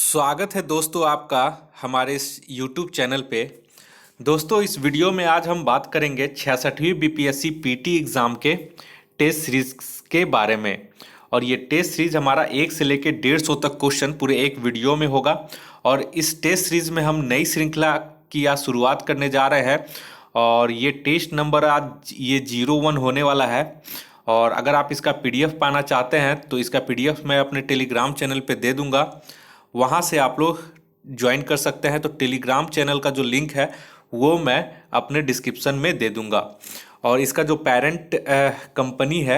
स्वागत है दोस्तों आपका हमारे इस YouTube चैनल पे। दोस्तों इस वीडियो में आज हम बात करेंगे 66वीं बीपीएससी पीटी एग्ज़ाम के टेस्ट सीरीज के बारे में। और ये टेस्ट सीरीज हमारा 1 से लेकर 150 तक क्वेश्चन पूरे एक वीडियो में होगा। और इस टेस्ट सीरीज में हम नई श्रृंखला की आज शुरुआत करने जा रहे हैं। और ये टेस्ट नंबर आज ये 01 होने वाला है। और अगर आप इसका पीडीएफ पाना चाहते हैं तो इसका पीडीएफ मैं अपने टेलीग्राम चैनल पे दे दूंगा, वहाँ से आप लोग ज्वाइन कर सकते हैं। तो टेलीग्राम चैनल का जो लिंक है वो मैं अपने डिस्क्रिप्शन में दे दूंगा। और इसका जो पेरेंट कंपनी है,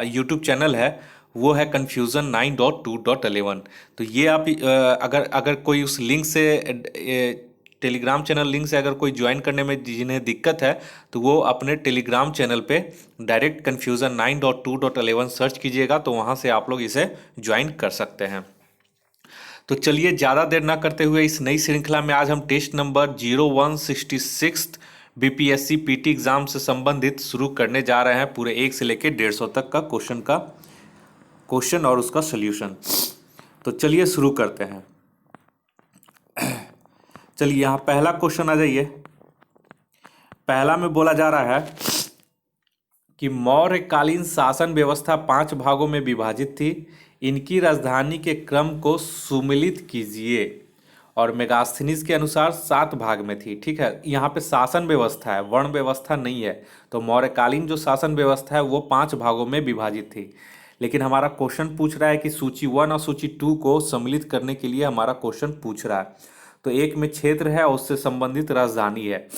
यूट्यूब चैनल है, वो है कन्फ्यूज़न 9.2.11। तो ये आप अगर अगर कोई उस लिंक से टेलीग्राम चैनल लिंक से अगर कोई ज्वाइन करने में जिन्हें दिक्कत है तो वो अपने टेलीग्राम चैनल पे डायरेक्ट कन्फ्यूज़न 9.2.11 सर्च कीजिएगा, तो वहाँ से आप लोग इसे ज्वाइन कर सकते हैं। तो चलिए ज़्यादा देर ना करते हुए इस नई श्रृंखला में आज हम test number 0166 BPSC PT exam से संबंधित शुरू करने जा रहे हैं। पूरे 1 से लेकर 150 तक का क्वेश्चन और उसका सल्यूशन। तो चलिए शुरू करते हैं। चलिए यहाँ पहला क्वेश्चन आ जाइए। पहला में बोला जा रहा है कि मौर्यकालीन शासन व्यवस्था 5 भागों में विभाजित थी। इनकी राजधानी के क्रम को सुमिलित कीजिए। और मेगास्थनीज के अनुसार 7 भाग में थी। ठीक है, यहाँ पे शासन व्यवस्था है, वर्ण व्यवस्था नहीं है। तो मौर्यकालीन जो शासन व्यवस्था है वो 5 भागों में विभाजित थी। लेकिन हमारा क्वेश्चन पूछ रहा है कि सूची 1 और सूची 2 को सम्मिलित करने के लिए हमारा क्वेश्चन पूछ रहा है। तो एक में क्षेत्र है और उससे संबंधित राजधानी है।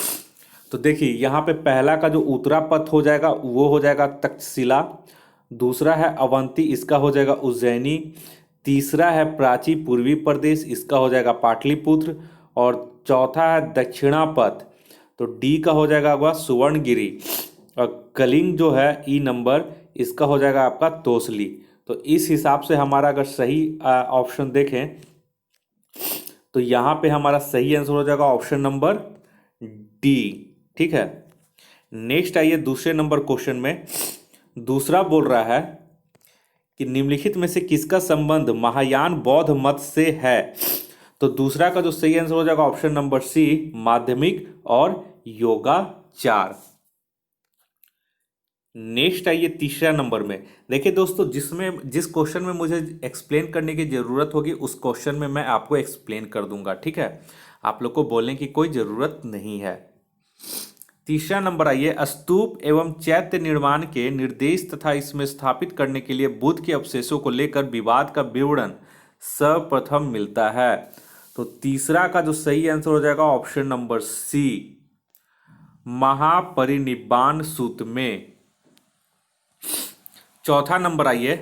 तो देखिए यहाँ पे पहला का जो उत्तरापथ हो जाएगा वो हो जाएगा तक्षशिला। दूसरा है अवंती, इसका हो जाएगा उज्जैनी। तीसरा है प्राची पूर्वी प्रदेश, इसका हो जाएगा पाटलिपुत्र। और चौथा है दक्षिणापथ, तो डी का हो जाएगा आपका सुवर्णगिरी। और कलिंग जो है ई नंबर, इसका हो जाएगा आपका तोसली। तो इस हिसाब से हमारा अगर सही ऑप्शन देखें तो यहाँ पे हमारा सही आंसर हो जाएगा ऑप्शन नंबर डी। ठीक है, नेक्स्ट आइए दूसरे नंबर क्वेश्चन में। दूसरा बोल रहा है कि निम्नलिखित में से किसका संबंध महायान बौद्ध मत से है। तो दूसरा का जो सही आंसर हो जाएगा ऑप्शन नंबर सी, माध्यमिक और योगाचार। नेक्स्ट आइए तीसरा नंबर में। देखिए दोस्तों, जिस क्वेश्चन में मुझे एक्सप्लेन करने की जरूरत होगी उस क्वेश्चन में मैं आपको एक्सप्लेन कर दूंगा। ठीक है, आप लोग को बोलने की कोई जरूरत नहीं है। तीसरा नंबर आइए, स्तूप एवं चैत्य निर्माण के निर्देश तथा इसमें स्थापित करने के लिए बुद्ध के अवशेषों को लेकर विवाद का विवरण सर्वप्रथम मिलता है। तो तीसरा का जो सही आंसर हो जाएगा ऑप्शन नंबर सी, महापरिनिब्बाण सूत्र में। चौथा नंबर आइए।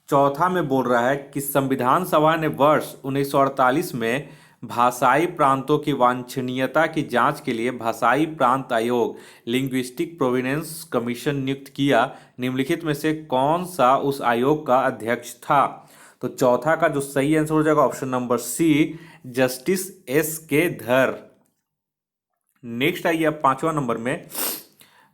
चौथा में बोल रहा है कि संविधान सभा ने वर्ष 1948 में भाषाई प्रांतों की वांछनीयता की जांच के लिए भाषाई प्रांत आयोग लिंग्विस्टिक प्रोविडेंस कमीशन नियुक्त किया। निम्नलिखित में से कौन सा उस आयोग का अध्यक्ष था। तो चौथा का जो सही आंसर हो जाएगा option number C, justice S K Dhar. Next आइए अब पांचवा नंबर में।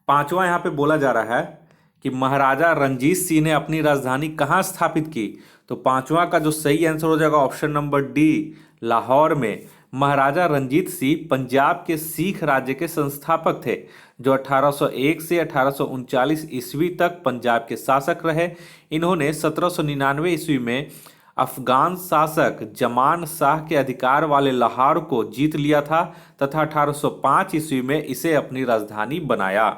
पांचवा यहाँ पे बोला जा रहा है कि महाराजा रणजीत सिंह ने अपनी राजधानी कहाँ स्थापित की। तो पांचवा का जो सही आंसर हो जाएगा ऑप्शन नंबर डी, लाहौर में। महाराजा रणजीत सिंह पंजाब के सिख राज्य के संस्थापक थे, जो 1801 से 1839 ईस्वी तक पंजाब के शासक रहे। इन्होंने 1799 ईस्वी में अफगान शासक जमान शाह के अधिकार वाले लाहौर को जीत लिया था तथा 1805 ईस्वी में इसे अपनी राजधानी बनाया।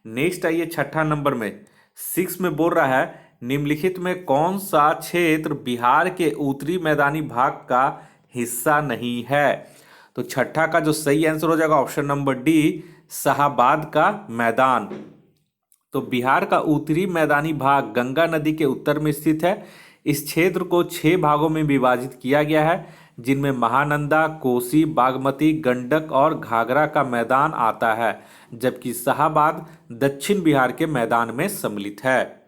नेक्स्ट आइए छठा नंबर में। 6 में बोल रहा है निम्नलिखित में कौन सा क्षेत्र बिहार के उत्तरी मैदानी भाग का हिस्सा नहीं है। तो छठा का जो सही आंसर हो जाएगा ऑप्शन नंबर डी, शाहाबाद का मैदान। तो बिहार का उत्तरी मैदानी भाग गंगा नदी के उत्तर में स्थित है। इस क्षेत्र को 6 भागों में विभाजित किया गया है, जिनमें महानंदा, कोसी, बागमती, गंडक और घाघरा का मैदान आता है, जबकि शाहाबाद दक्षिण बिहार के मैदान में सम्मिलित है।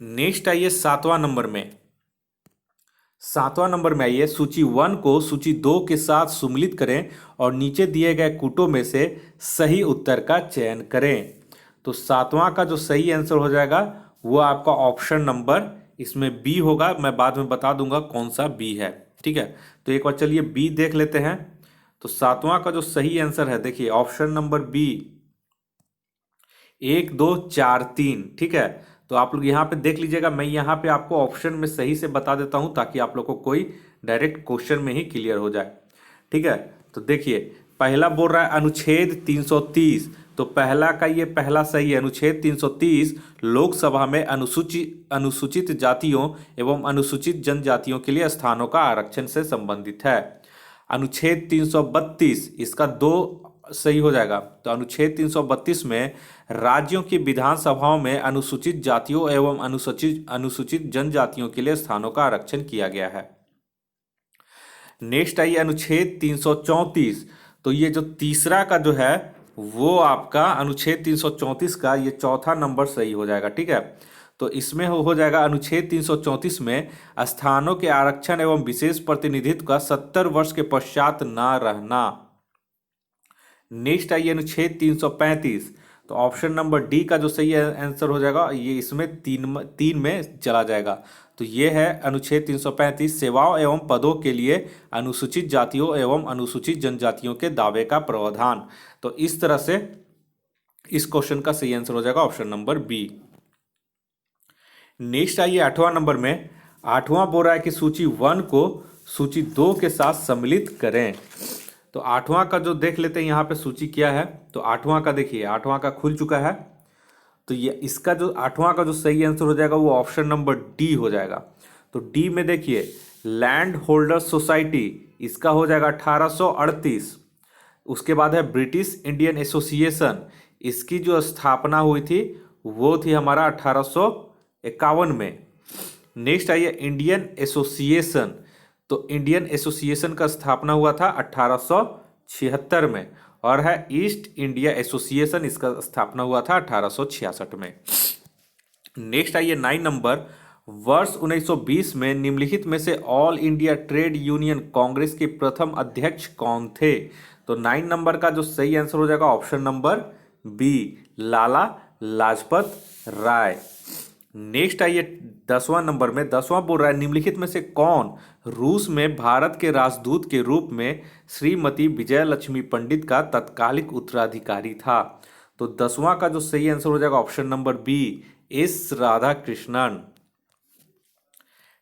नेक्स्ट आइए सातवां नंबर में। सातवां नंबर में आइए, सूची 1 को सूची 2 के साथ सम्मिलित करें और नीचे दिए गए कूटों में से सही उत्तर का चयन करें। तो सातवां का जो सही आंसर हो जाएगा वो आपका ऑप्शन नंबर इसमें बी होगा, मैं बाद में बता दूंगा कौन सा बी है। ठीक है, तो एक बार चलिए बी देख लेते हैं। तो सातवां का जो सही आंसर है, देखिए ऑप्शन नंबर बी, 1 2 4 3। ठीक है, तो आप लोग यहाँ पे देख लीजिएगा, मैं यहाँ पे आपको ऑप्शन में सही से बता देता हूँ ताकि आप लोग को कोई डायरेक्ट क्वेश्चन में ही क्लियर हो जाए। ठीक है, तो देखिए पहला बोल रहा है अनुच्छेद 330, तो पहला का ये पहला सही है। अनुच्छेद 330 लोकसभा में अनुसूचित जातियों एवं अनुसूचित जनजातियों के लिए स्थानों का आरक्षण से संबंधित है। अनुच्छेद 332 इसका दो सही हो जाएगा। तो अनुच्छेद 332 में राज्यों की विधानसभाओं में अनुसूचित जातियों एवं अनुसूचित जनजातियों के लिए स्थानों का आरक्षण किया गया है। नेक्स्ट आइए अनुच्छेद 334, तो ये जो तीसरा का जो है वो आपका अनुच्छेद 334 का ये चौथा नंबर सही हो जाएगा। ठीक है, तो इसमें हो जाएगा अनुच्छेद 334 में स्थानों के आरक्षण एवं विशेष प्रतिनिधित्व का 70 वर्ष के पश्चात न रहना। नेक्स्ट आइए अनुच्छेद 335, तो ऑप्शन नंबर डी का जो सही आंसर हो जाएगा ये इसमें तीन में चला जाएगा। तो ये है अनुच्छेद 335, सेवाओं एवं पदों के लिए अनुसूचित जातियों एवं अनुसूचित जनजातियों के दावे का प्रावधान। तो इस तरह से इस क्वेश्चन का सही आंसर हो जाएगा ऑप्शन नंबर बी। नेक्स्ट आइए 8वां नंबर में। 8वां बोल रहा है कि सूची 1 को सूची 2 के साथ सम्मिलित करें। तो 8वां का जो देख लेते हैं यहाँ पे सूची क्या है। तो 8वां का देखिए, 8वां का खुल चुका है। तो ये इसका जो 8वां का जो सही आंसर हो जाएगा वो ऑप्शन नंबर डी हो जाएगा। तो डी में देखिए लैंड होल्डर सोसाइटी, इसका हो जाएगा 1838। उसके बाद है ब्रिटिश इंडियन एसोसिएशन, इसकी जो स्थापना हुई थी वो थी हमारा 1851 में। नेक्स्ट आइए इंडियन एसोसिएशन, तो इंडियन एसोसिएशन का स्थापना हुआ था 1876 में। और है ईस्ट इंडिया एसोसिएशन, इसका स्थापना हुआ था 1866 में। नेक्स्ट आइए 9 नंबर। वर्ष 1920 में निम्नलिखित में से all India trade union Congress के प्रथम अध्यक्ष कौन थे। तो 9 नंबर का जो सही आंसर हो जाएगा option number B, Lala Lajpat Rai. Next आइए 10वां नंबर में। 10वां बोल रहा है निम्नलिखित में से कौन रूस में भारत के राजदूत के रूप में श्रीमती विजय लक्ष्मी पंडित का तत्कालिक उत्तराधिकारी था। तो 10वां का जो सही आंसर हो जाएगा option number B, S Radhakrishnan.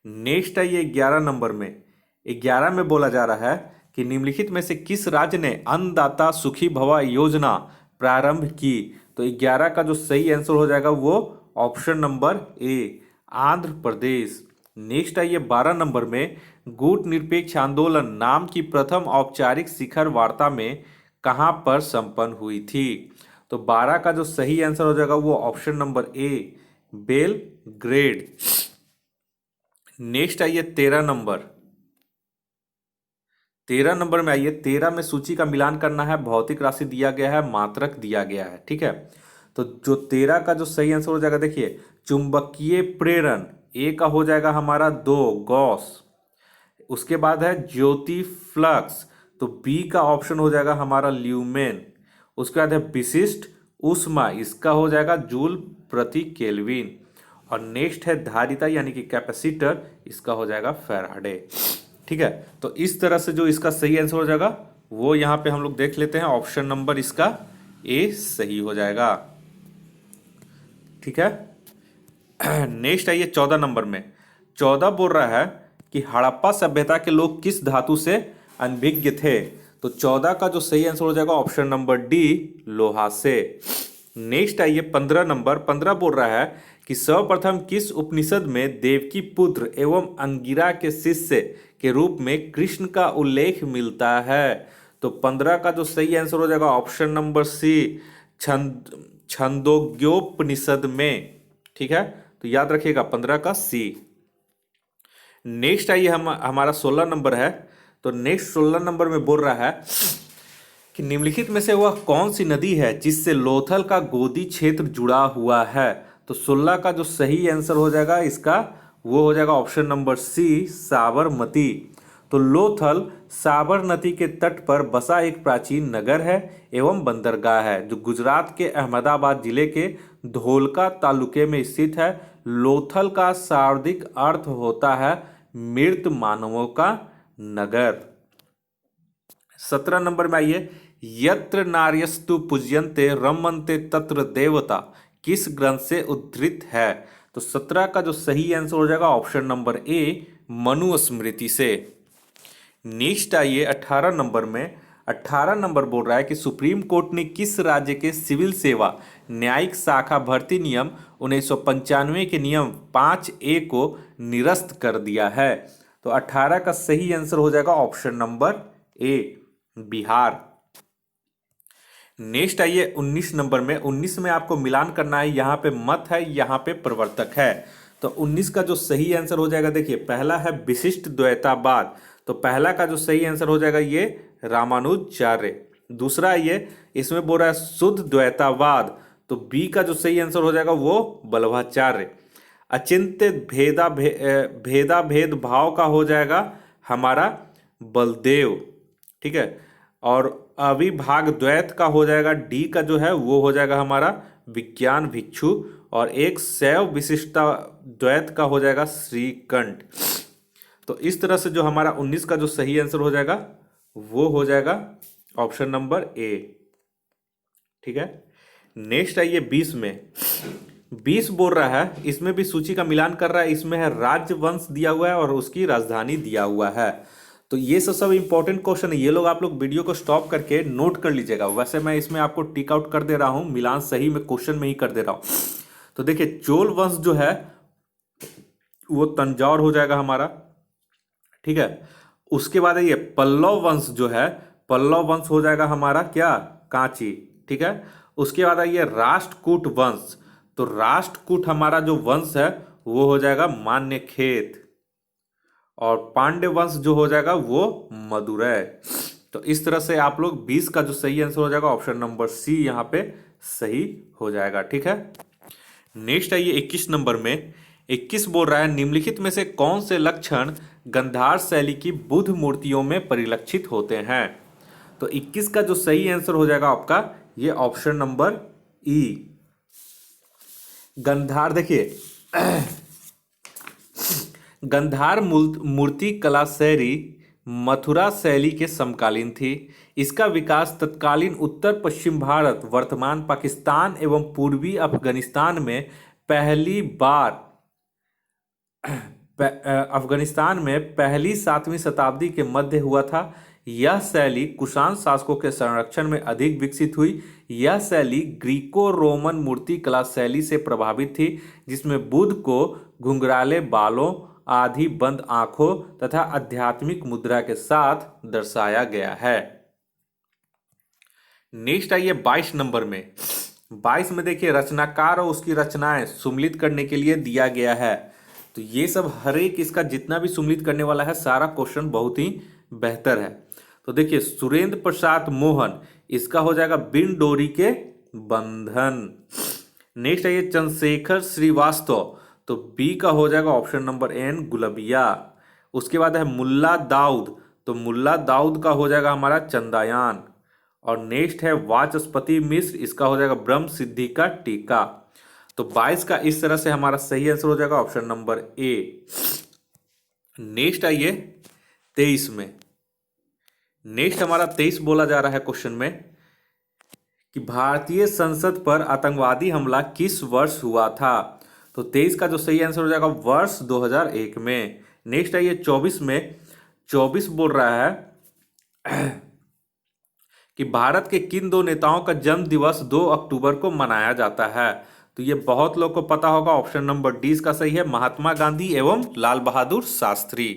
Next आइए 11 नंबर में। 11 में बोला जा रहा है कि निम्नलिखित में से किस राज्य ने अन्नदाता सुखी भवा योजना प्रारंभ की। तो 11 का जो सही आंसर हो जाएगा वो ऑप्शन नंबर ए, आंध्र प्रदेश। नेक्स्ट आइए 12 नंबर में। गुट निरपेक्ष आंदोलन नाम की प्रथम औपचारिक शिखर वार्ता में कहां पर संपन्न हुई थी। तो 12 का जो सही आंसर हो जाएगा वो ऑप्शन नंबर ए, बेलग्रेड। नेक्स्ट आइए 13 नंबर। 13 नंबर में आइए। 13 में सूची का मिलान करना है, भौतिक राशि दिया गया है, मात्रक दिया गया है। ठीक है, तो जो 13 का जो सही आंसर हो जाएगा देखिए चुंबकीय प्रेरण, ए का हो जाएगा हमारा 2, गॉस। उसके बाद है ज्योति फ्लक्स, तो बी का ऑप्शन हो जाएगा हमारा ल्यूमेन। उसके बाद है विशिष्ट ऊष्मा, इसका हो जाएगा जूल प्रति केल्विन। और नेक्स्ट है धारिता यानी कि कैपेसिटर, इसका हो जाएगा फैराडे। ठीक है, तो इस तरह से जो इसका सही आंसर हो जाएगा वो यहाँ पे हम लोग देख लेते हैं। ऑप्शन नंबर इसका ए सही हो जाएगा। ठीक है, नेक्स्ट आइए 14 नंबर में। 14 बोल रहा है कि हड़प्पा सभ्यता के लोग किस धातु से अनभिज्ञ थे। तो 14 का जो सही आंसर हो जाएगा ऑप्शन नंबर डी, लोहा से। नेक्स्ट आइए 15 नंबर। 15 बोल रहा है कि सर्वप्रथम किस उपनिषद में देवकी पुत्र एवं अंगिरा के शिष्य के रूप में कृष्ण का उल्लेख मिलता है। तो 15 का जो सही आंसर हो जाएगा ऑप्शन नंबर सी, छंदोग्योपनिषद में। ठीक है, तो याद रखिएगा 15 का सी। नेक्स्ट आइए हमारा 16 नंबर है। तो नेक्स्ट 16 नंबर में बोल रहा है कि निम्नलिखित में से वह कौन सी नदी है जिससे लोथल का गोदी क्षेत्र जुड़ा हुआ है। तो 16 का जो सही आंसर हो जाएगा इसका वो हो जाएगा ऑप्शन नंबर सी, साबरमती। तो लोथल साबरमती के तट पर बसा एक प्राचीन नगर है एवं बंदरगाह है जो गुजरात के अहमदाबाद जिले के धोलका तालुके में स्थित है। लोथल का शाब्दिक अर्थ होता है मृत मानवों का नगर। 17 नंबर में आइए, यत्र नार्यस्तु पूज्यन्ते रमन्ते तत्र देवता किस ग्रंथ से उद्धृत है? तो 17 का जो सही आंसर हो जाएगा ऑप्शन नंबर ए, मनुस्मृति से। नेक्स्ट आइए 18 नंबर में। 18 नंबर बोल रहा है कि सुप्रीम कोर्ट ने किस राज्य के सिविल सेवा न्यायिक शाखा भर्ती नियम 1995 के नियम 5A को निरस्त कर दिया है? तो 18 का सही आंसर हो जाएगा ऑप्शन नंबर ए, बिहार। नेक्स्ट आइए 19 नंबर में। 19 में आपको मिलान करना है, यहाँ पे मत है, यहाँ पे प्रवर्तक है। तो 19 का जो सही आंसर हो जाएगा, देखिए पहला है विशिष्ट द्वैतावाद, तो पहला का जो सही आंसर हो जाएगा ये रामानुजाचार्य। दूसरा ये इसमें बोल रहा है शुद्ध द्वैतावाद, तो बी का जो सही आंसर हो जाएगा वो वल्लभाचार्य। अचिंत्य भेदा भेद भाव का हो जाएगा हमारा बलदेव, ठीक है। और अविभाग द्वैत का हो जाएगा डी का जो है वो हो जाएगा हमारा विज्ञान भिक्षु। और एक शैव विशिष्टता द्वैत का हो जाएगा श्रीकंठ। तो इस तरह से जो हमारा 19 का जो सही आंसर हो जाएगा वो हो जाएगा ऑप्शन नंबर ए, ठीक है। नेक्स्ट आइए 20 में। 20 बोल रहा है, इसमें भी सूची का मिलान कर रहा है, इसमें है राजवंश दिया हुआ है और उसकी राजधानी दिया हुआ है। तो ये सब इंपॉर्टेंट क्वेश्चन है, ये लोग आप लोग वीडियो को स्टॉप करके नोट कर लीजिएगा। वैसे मैं इसमें आपको टिक आउट कर दे रहा हूँ, मिलान सही में क्वेश्चन में ही कर दे रहा हूँ। तो देखिए चोल वंश जो है वो तंजौर हो जाएगा हमारा, ठीक है। उसके बाद ये पल्लव वंश जो है, पल्लव वंश हो जाएगा हमारा क्या, कांची, ठीक है। उसके बाद आइए राष्ट्रकूट वंश, तो राष्ट्रकूट हमारा जो वंश है वो हो जाएगा मान्यखेत। और पांड्य वंश जो हो जाएगा वो मदुरै। तो इस तरह से आप लोग 20 का जो सही आंसर हो जाएगा ऑप्शन नंबर सी यहाँ पे सही हो जाएगा, ठीक है। नेक्स्ट आइए 21 नंबर में। 21 बोल रहा है निम्नलिखित में से कौन से लक्षण गंधार शैली की बुद्ध मूर्तियों में परिलक्षित होते हैं? तो 21 का जो सही आंसर हो जाएगा आपका ये ऑप्शन नंबर ई, गंधार। देखिए गंधार मूर्ति कला शैली मथुरा शैली के समकालीन थी। इसका विकास तत्कालीन उत्तर पश्चिम भारत, वर्तमान पाकिस्तान एवं पूर्वी अफगानिस्तान में पहली 7वीं शताब्दी के मध्य हुआ था। यह शैली कुषाण शासकों के संरक्षण में अधिक विकसित हुई। यह शैली ग्रीको रोमन मूर्ति कला शैली से प्रभावित थी, जिसमें बुद्ध को घुंघराले बालों, आधी बंद आंखों तथा आध्यात्मिक मुद्रा के साथ दर्शाया गया है। नेक्स्ट आइए 22 नंबर में। 22 में देखिए रचनाकार और उसकी रचनाएं सुम्मिलित करने के लिए दिया गया है। तो ये सब हर एक इसका जितना भी सुम्मिलित करने वाला है सारा क्वेश्चन बहुत ही बेहतर है। तो देखिए सुरेंद्र प्रसाद मोहन, इसका हो जाएगा बिन डोरी के बंधन। नेक्स्ट आइए चंद्रशेखर श्रीवास्तव, तो बी का हो जाएगा ऑप्शन नंबर एन, गुलबिया। उसके बाद है मुल्ला दाऊद, तो मुल्ला दाऊद का हो जाएगा हमारा चंदायान। और नेक्स्ट है वाचस्पति मिश्र, इसका हो जाएगा ब्रह्म सिद्धि का टीका। तो 22 का इस तरह से हमारा सही आंसर हो जाएगा ऑप्शन नंबर ए। नेक्स्ट आइए 23 में। नेक्स्ट हमारा 23 बोला जा रहा है क्वेश्चन में कि भारतीय संसद पर आतंकवादी हमला किस वर्ष हुआ था? तो 23 का जो सही आंसर हो जाएगा वर्ष 2001 में। नेक्स्ट आइए 24 में। 24 बोल रहा है कि भारत के किन दो नेताओं का जन्म दिवस 2 अक्टूबर को मनाया जाता है? तो ये बहुत लोग को पता होगा, ऑप्शन नंबर डी इसका सही है, महात्मा गांधी एवं लाल बहादुर शास्त्री।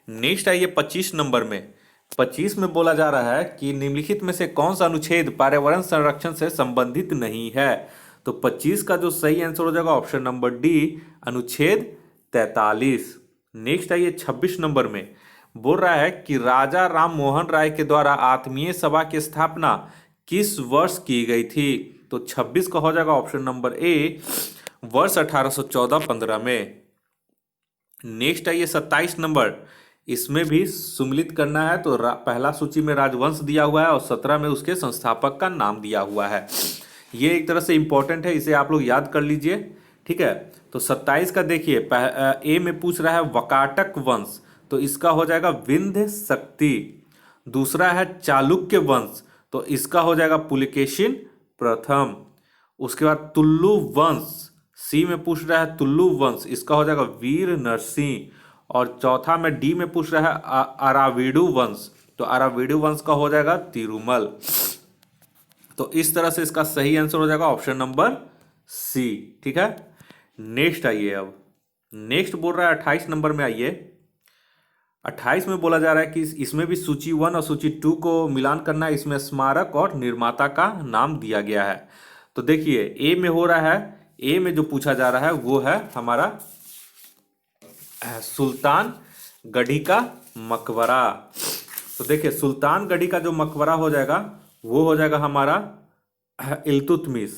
नेक्स्ट आइए 25 नंबर में। 25 में बोला जा रहा है कि निम्नलिखित में से कौन सा अनुच्छेद पर्यावरण संरक्षण से संबंधित नहीं है? तो 25 का जो सही आंसर हो जाएगा ऑप्शन नंबर डी, अनुच्छेद 43। नेक्स्ट आइए 26 नंबर में। बोल रहा है कि राजा राम मोहन राय के द्वारा आत्मीय सभा की स्थापना किस वर्ष की गई थी? तो 26 का हो जाएगा ऑप्शन नंबर ए, वर्ष 1814-15 में। नेक्स्ट आइए 27 नंबर। इसमें भी सुम्मिलित करना है, तो पहला सूची में राजवंश दिया हुआ है और 17 में उसके संस्थापक का नाम दिया हुआ है। ये एक तरह से इंपॉर्टेंट है, इसे आप लोग याद कर लीजिए, ठीक है। तो तो 27 का देखिए ए में पूछ रहा है वकाटक वंश, तो इसका हो जाएगा विंध्य शक्ति। दूसरा है चालुक्य वंश, तो इसका हो जाएगा पुलकेशिन प्रथम। उसके बाद तुल्लु वंश, सी में पूछ रहा है तुल्लु वंश, इसका हो जाएगा वीर नरसिंह। और चौथा में डी में पूछ रहा है अराविडु वंश, तो अराविडु वंश का हो जाएगा तिरुमल। तो इस तरह से इसका सही आंसर हो जाएगा ऑप्शन नंबर सी। ठीक है, नेक्स्ट आइए। अब नेक्स्ट बोल रहा है 28 नंबर में आइए। 28 में बोला जा रहा है कि इसमें भी सूची 1 और सूची 2 को मिलान करना है। इसमें स्मारक और निर्माता का नाम दिया गया है। तो देखिए ए में हो रहा है, ए में जो पूछा जा रहा है वो है हमारा सुल्तान गढ़ी का मकबरा। तो देखिए सुल्तान गढ़ी का जो मकबरा हो जाएगा वो हो जाएगा हमारा इल्तुतमिश,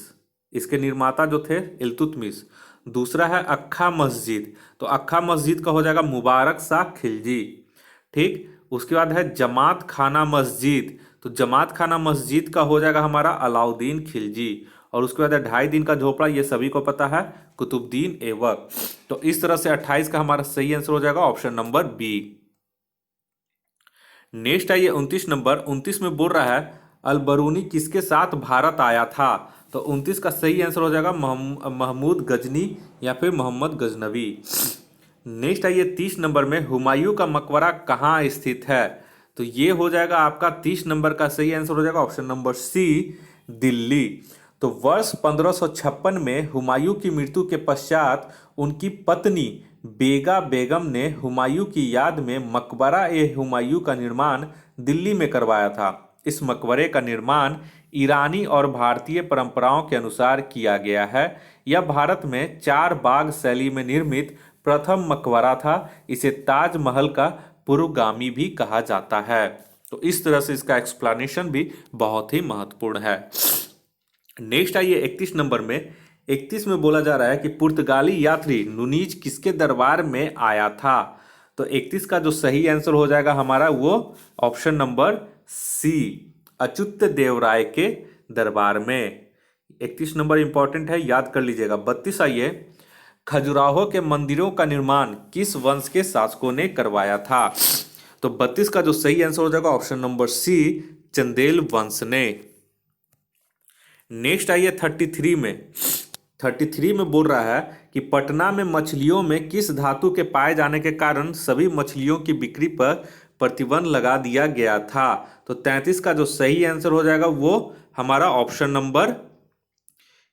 इसके निर्माता जो थे इल्तुतमिश। दूसरा है अक्खा मस्जिद, तो अक्खा मस्जिद का हो जाएगा मुबारक शाह खिलजी। ठीक, उसके बाद है जमात खाना मस्जिद, तो जमात खाना मस्जिद का हो जाएगा हमारा अलाउद्दीन खिलजी। और उसके बाद है 2.5 दिन का झोपड़ा, ये सभी को पता है, कुतुबुद्दीन ऐबक। तो इस तरह से 28 का हमारा सही आंसर हो जाएगा ऑप्शन नंबर बी। नेक्स्ट आइए 29 नंबर। 29 में बोल रहा है अलबरूनी किसके साथ भारत आया था। तो 29 का सही आंसर हो जाएगा महमूद गजनी या फिर मोहम्मद गजनवी। नेक्स्ट आइए 30 नंबर में हुमायूं का मकबरा कहाँ स्थित है। तो ये हो जाएगा आपका 30 नंबर का सही आंसर हो जाएगा ऑप्शन नंबर सी, दिल्ली। तो वर्ष 1556 में हुमायूं की मृत्यु के पश्चात उनकी पत्नी बेगा बेगम ने हुमायूं की याद में मकबरा ए हुमायूं का निर्माण दिल्ली में करवाया था। इस मकबरे का निर्माण ईरानी और भारतीय परंपराओं के अनुसार किया गया है। यह भारत में 4 बाग शैली में निर्मित प्रथम मकबरा था। इसे ताजमहल का पूर्वगामी भी कहा जाता है। तो इस तरह से इसका एक्सप्लेनेशन भी बहुत ही महत्वपूर्ण है। नेक्स्ट आइए 31 नंबर में। 31 में बोला जा रहा है कि पुर्तगाली यात्री नुनीज किसके दरबार में आया था। तो 31 का जो सही आंसर हो जाएगा हमारा वो ऑप्शन नंबर सी, अच्युत देव राय के दरबार में। 31 नंबर इंपॉर्टेंट है, याद कर लीजिएगा। 32 आइए, खजुराहो के मंदिरों का निर्माण किस वंश के शासकों ने करवाया था। तो 32 का जो सही आंसर हो जाएगा ऑप्शन नंबर सी, चंदेल वंश ने। नेक्स्ट आइए 33 में। 33 में बोल रहा है कि पटना में मछलियों में किस धातु के पाए जाने के कारण सभी मछलियों की बिक्री पर प्रतिबंध लगा दिया गया था। तो 33 का जो सही आंसर हो जाएगा वो हमारा ऑप्शन नंबर,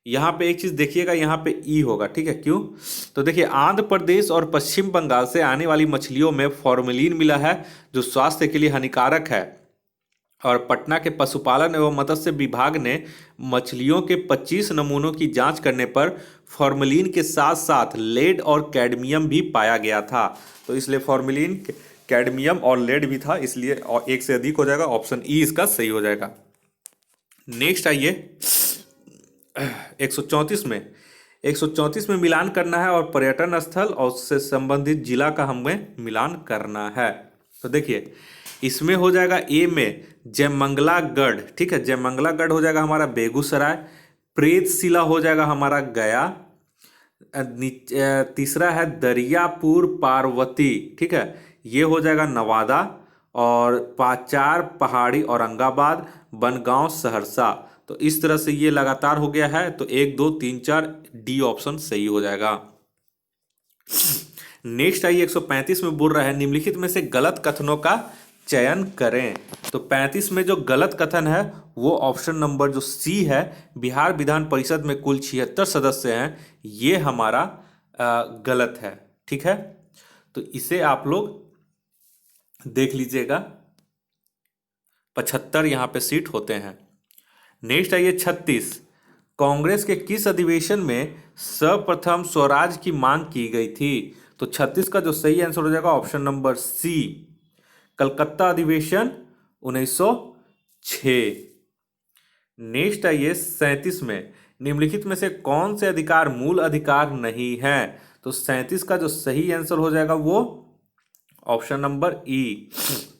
यहाँ पे एक चीज देखिएगा, यहाँ पे ई होगा। ठीक है, क्यों? तो देखिए आंध्र प्रदेश और पश्चिम बंगाल से आने वाली मछलियों में फॉर्मेलिन मिला है जो स्वास्थ्य के लिए हानिकारक है। और पटना के पशुपालन एवं मत्स्य विभाग ने मछलियों के 25 नमूनों की जांच करने पर फॉर्मेलिन के साथ साथ लेड और कैडमियम भी पाया गया था। तो इसलिए फॉर्मेलिन, कैडमियम और लेड भी था, इसलिए एक से अधिक हो जाएगा। ऑप्शन ई इसका सही हो जाएगा। नेक्स्ट आइए 134 में। 134 में मिलान करना है और पर्यटन स्थल और उससे संबंधित जिला का हमें मिलान करना है। तो देखिए इसमें हो जाएगा ए में जयमंगलागढ़। ठीक है, जयमंगलागढ़ हो जाएगा हमारा बेगूसराय। प्रेतशिला हो जाएगा हमारा गया। तीसरा है दरियापुर पार्वती। ठीक है, ये हो जाएगा नवादा। और पाचार पहाड़ी औरंगाबाद, बनगांव सहरसा। तो इस तरह से ये लगातार हो गया है। तो 1 2 3 4 डी ऑप्शन सही हो जाएगा। नेक्स्ट आइए 135 में बोल रहा है निम्नलिखित में से गलत कथनों का चयन करें। तो 35 में जो गलत कथन है वो ऑप्शन नंबर जो सी है, बिहार विधान परिषद में कुल 76 सदस्य हैं, ये हमारा गलत है। ठीक है, तो इसे आप लोग देख लीजिएगा, 75 यहाँ पे सीट होते हैं। नेक्स्ट आइए 36, कांग्रेस के किस अधिवेशन में सर्वप्रथम स्वराज की मांग की गई थी। तो 36 का जो सही आंसर हो जाएगा ऑप्शन नंबर सी, कलकत्ता अधिवेशन 1906। नेक्स्ट आइए 37 में, निम्नलिखित में से कौन से अधिकार मूल अधिकार नहीं है। तो 37 का जो सही आंसर हो जाएगा वो ऑप्शन नंबर ई।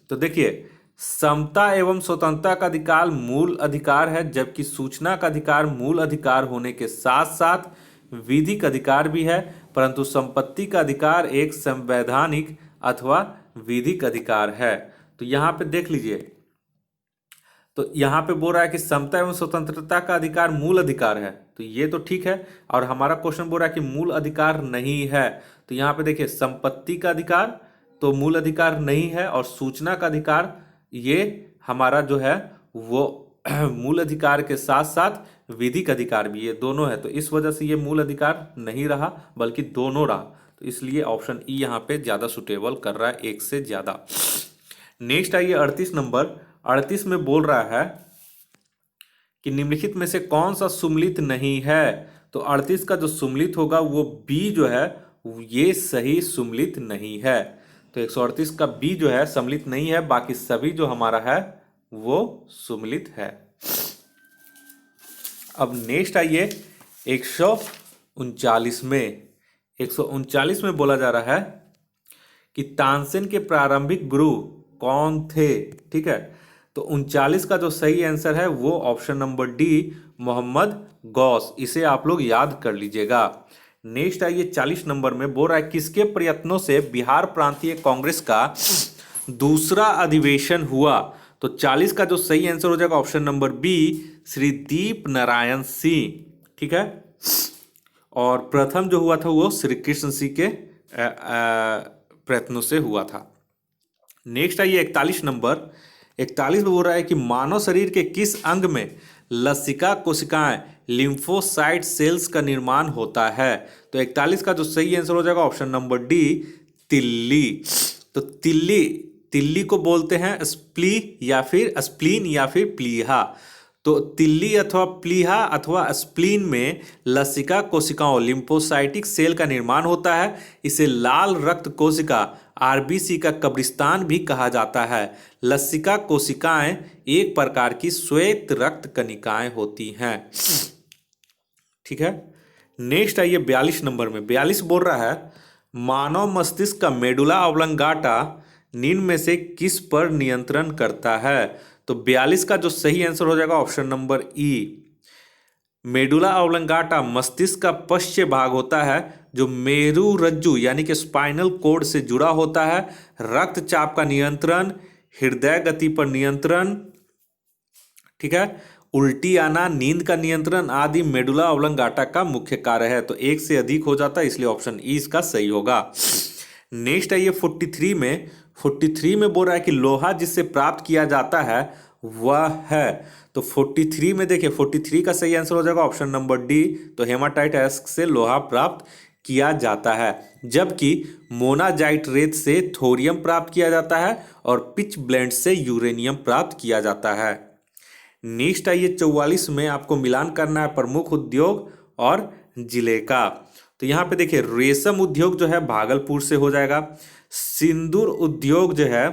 तो देखिए समता एवं स्वतंत्रता का अधिकार मूल अधिकार है, जबकि सूचना का अधिकार मूल अधिकार होने के साथ साथ विधिक अधिकार भी है। परंतु संपत्ति का अधिकार एक संवैधानिक अथवा विधिक अधिकार है। तो यहाँ पे देख लीजिए, तो यहाँ पे बोल रहा है कि समता एवं स्वतंत्रता का अधिकार मूल अधिकार है, तो ये तो ठीक है। और हमारा क्वेश्चन बोल रहा है कि मूल अधिकार नहीं है, तो यहाँ पे देखिए संपत्ति का अधिकार तो मूल अधिकार नहीं है, और सूचना का अधिकार ये हमारा जो है वो मूल अधिकार के साथ साथ विधिक अधिकार भी, ये दोनों है। तो इस वजह से ये मूल अधिकार नहीं रहा बल्कि दोनों रहा, तो इसलिए ऑप्शन ई यहाँ पे ज्यादा सुटेबल कर रहा है, एक से ज्यादा। नेक्स्ट आइए 38 नंबर। 38 में बोल रहा है कि निम्नलिखित में से कौन सा सुमेलित नहीं है। तो 38 का जो सुमेलित होगा वो बी जो है ये सही सुमेलित नहीं है। तो 138 का बी जो है सम्मिलित नहीं है, बाकी सभी जो हमारा है वो सुमेलित है। अब नेक्स्ट आइए 139 में। 139 में बोला जा रहा है कि तानसेन के प्रारंभिक गुरु कौन थे। ठीक है, तो 39 का जो सही आंसर है वो option number D Mohammed Ghaus, इसे आप लोग याद कर लीजिएगा। नेक्स्ट आइए 40 नंबर में बोल रहा है किसके प्रयत्नों से बिहार प्रांतीय कांग्रेस का दूसरा अधिवेशन हुआ। तो 40 का जो सही आंसर हो जाएगा ऑप्शन नंबर बी श्री दीप नारायण सिंह। ठीक है, और प्रथम जो हुआ था वो श्री कृष्ण सिंह के प्रयत्नों से हुआ था। नेक्स्ट आइए 41 नंबर। 41 में बोल रहा है कि मानव शरीर के किस अंग में लसिका कोशिकाएं लिम्फोसाइट सेल्स का निर्माण होता है। तो 41 का जो सही आंसर हो जाएगा ऑप्शन नंबर डी तिल्ली। तो तिल्ली को बोलते हैं स्प्ली या फिर स्प्लीन या फिर प्लीहा। तो तिल्ली अथवा प्लीहा अथवा स्प्लीन में लसिका कोशिकाओं लिम्फोसाइटिक सेल का निर्माण होता है। इसे लाल रक्त कोशिका आरबीसी का कब्रिस्तान भी कहा जाता है। लसिका कोशिकाएं एक प्रकार की श्वेत रक्त कणिकाएं होती हैं। ठीक है, नेक्स्ट आइए 42 नंबर में। 42 बोल रहा है मानव मस्तिष्क का मेडुला ऑब्लंगाटा निम्न में से किस पर नियंत्रण करता है। तो 42 का जो सही आंसर हो जाएगा ऑप्शन नंबर ई मेडुला ऑब्लंगाटा मस्तिष्क का पश्चिम भाग होता है जो मेरु रज्जु यानी कि स्पाइनल कोड से जुड़ा होता है। रक्तचाप का नियंत्रण, हृदय गति पर नियंत्रण, ठीक है, उल्टी आना, नींद का नियंत्रण आदि मेडुला ऑब्लंगाटा का मुख्य कार्य है। तो एक से अधिक हो जाता है, इसलिए ऑप्शन ई इसका सही होगा। नेक्स्ट आइए 43 में। 43 में बोल रहा है कि लोहा जिससे प्राप्त किया जाता है वह है। तो 43 में देखिए 43 का सही आंसर हो जाएगा ऑप्शन नंबर डी। तो हेमाटाइट एस्क से लोहा प्राप्त किया जाता है, जबकि मोनाजाइट रेत से थोरियम प्राप्त किया जाता है और पिच ब्लेंड से यूरेनियम प्राप्त किया जाता है। नेक्स्ट आइए 44 में आपको मिलान करना है प्रमुख उद्योग और जिले का। तो यहाँ पे देखिए रेशम उद्योग जो है भागलपुर से हो जाएगा। सिंदूर उद्योग जो है